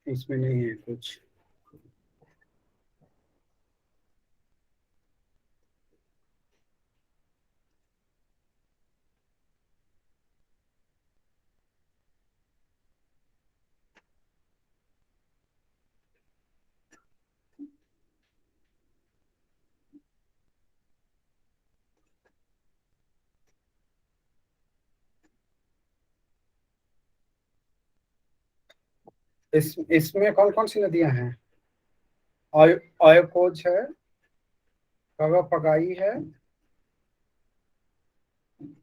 इसमें नहीं है कुछ। इसमें कौन कौन सी नदियां हैं? ओयोपोच है, पगाई है,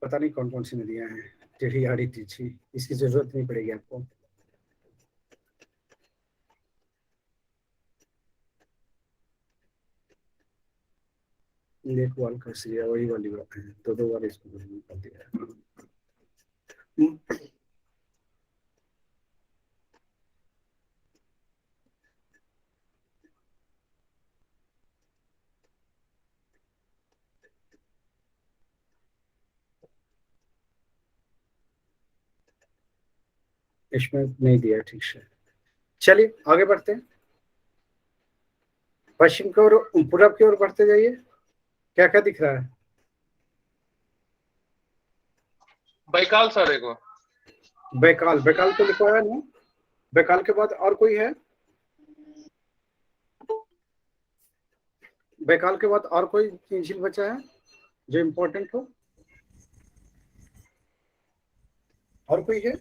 पता नहीं कौन कौन सी नदियां हैं। टेढ़ी आड़ी तिरछी, इसकी जरूरत नहीं पड़ेगी आपको। लेक वाल का सीरिया वही वाली बात है, दो बार इसको कर दिया है। इसमें नहीं दिया ठीक से। चलिए आगे बढ़ते हैं, पश्चिम की ओर पूरब की ओर बढ़ते जाइए। क्या क्या दिख रहा है? बैकाल सर, एक बैकाल, बैकाल तो लिखा है ना। बैकाल के बाद और कोई है? बैकाल के बाद और कोई झील बचा है जो इम्पोर्टेंट हो? और कोई है?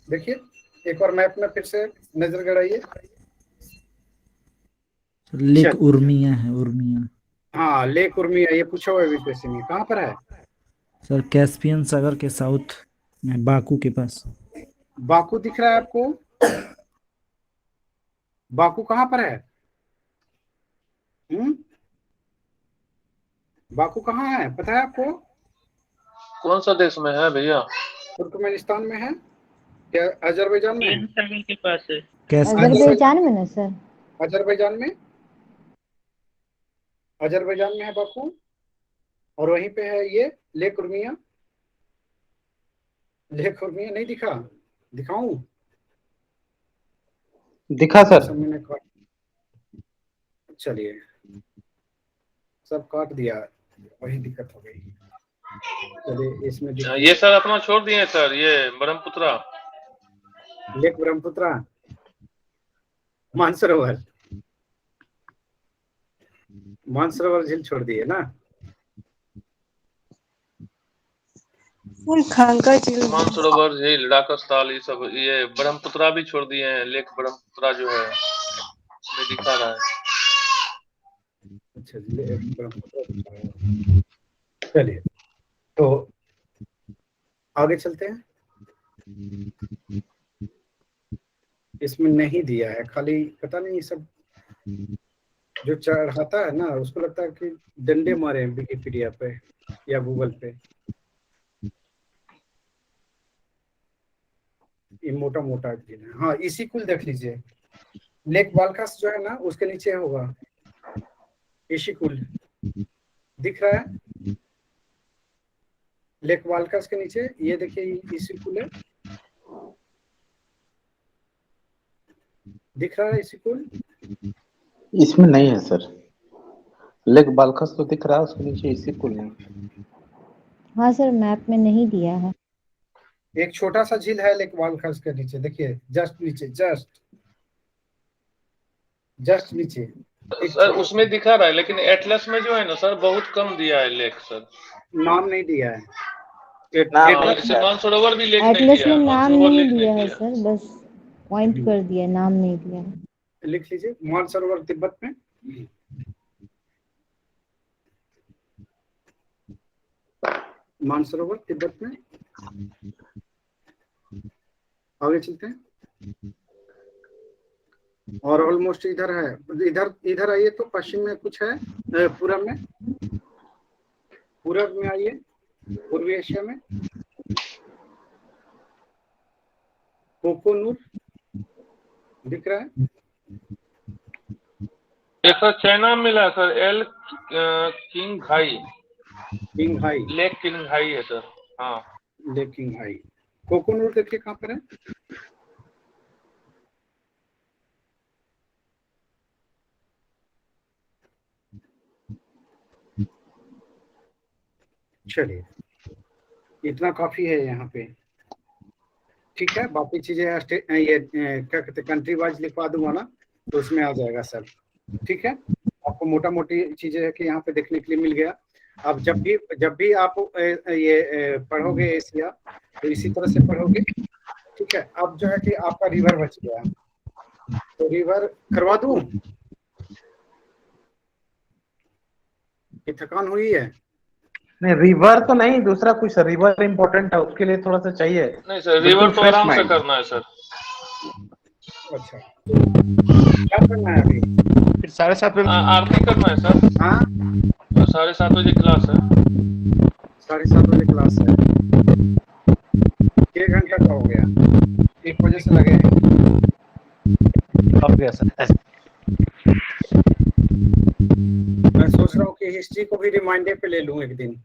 देखिए एक बार मैप में फिर से नजर गड़ाइए। लेक उर्मिया है, उर्मिया। हाँ लेक उर्मिया, ये पूछा हुआ है बीपीएससी में, कहाँ पर है? सर कैस्पियन सागर के साउथ में, बाकू के पास। बाकू दिख रहा है आपको? बाकू कहाँ पर है? बाकू कहाँ है पता है आपको? कौन सा देश में है भैया? तुर्कमेनिस्तान में है क्या? अजरबैजान में है? सागर के पास है। अजरबैजान में ना सर? अजरबैजान में, अजरबैजान में है बाकू। और वहीं पे है ये लेक उर्मिया। लेक उर्मिया नहीं दिखा? दिखाऊं? दिखा सर। मैंने काट, चलिए सब काट दिया, वही दिक्कत हो गई। चलिए इसमें ये सर अपना छोड़ दिए सर, ये ब्रह्मपुत्रा, लेक ब्रह्मपुत्रा, मानसरोवर, मानसरोवर झील छोड़ दिए ना। फुल खांका झील, मानसरोवर झील, डाकस्थल, ये सब, ये ब्रह्मपुत्रा भी छोड़ दिए हैं। लेक ब्रह्मपुत्रा जो है इसमें दिखा रहा है। अच्छा चलिए तो आगे चलते हैं। इसमें नहीं दिया है, खाली पता नहीं सब जो चढ़ाता है ना उसको लगता है कि डंडे मारे हैं विकिपीडिया पे या गूगल पे। ये मोटा मोटा झील है। हाँ इसी कुल देख लीजिए, लेक बालखास जो है ना उसके नीचे होगा इसी कुल, दिख रहा है लेक बालखास के नीचे। ये देखिए इसी कुल है, दिख रहा है इसी कुल? इसमें नहीं है सर, लेक बालखस तो दिख रहा है, उसके नीचे इसी कुल नहीं। हाँ सर मैप में नहीं दिया है। एक छोटा सा झील है लेक बालखास के नीचे, देखिए जस्ट नीचे, जस्ट नीचे सर उसमें दिखा रहा है, लेकिन एटलस में जो है ना सर बहुत कम दिया है लेक सर, नाम नहीं दिया है। मानसरोवर भी लेक नहीं एटलस दिया, में नाम मानसरोवर नहीं लेक दिया नहीं है दिया। सर, बस पॉइंट कर दिया, नाम नहीं दिया है। लिख लीजिए मानसरोवर तिब्बत में, मानसरोवर तिब्बत में। आगे चलते हैं और ऑलमोस्ट इधर है, इधर आइए तो पश्चिम में कुछ है, पूरब में, पूरब में आइए, पूर्वी एशिया में कोकोनूर दिख रहा है। एक सर चाइना में मिला sir, L Qinghai, Qinghai, lake Qinghai है सर। हाँ लेक किंगहाई। कोकोनूर देखिए कहाँ पर है? चलिए इतना काफी है यहाँ पे, ठीक है। बाकी चीजें ये क्या कहते हैं कंट्री वाइज लिखवा दूंगा ना तो उसमें आ जाएगा सब, ठीक है। आपको मोटा मोटी चीजें है कि यहाँ पे देखने के लिए मिल गया। अब जब भी आप ये पढ़ोगे एशिया तो इसी तरह से पढ़ोगे, ठीक है। अब जो है कि आपका रिवर बच गया, तो रिवर करवा दूं कि थकान हुई है? नहीं रिवर तो नहीं, दूसरा कुछ रिवर इम्पोर्टेंट है, उसके लिए थोड़ा सा चाहिए। नहीं सर, बिल्कुल रिवर तो fresh आराम से mind। करना है सर। अच्छा, क्या करना है अभी? फिर 7:30 बजे आरती करना है सर। हाँ, 7:30 बजे क्लास है। 7:30 बजे क्लास है। 1 घंटा का हो गया, 1 बजे से लगे हैं। हो गया सर। मैं सोच रहा हूँ कि हिस्ट्री को भी रिमाइंडर पे ले लूं एक दिन।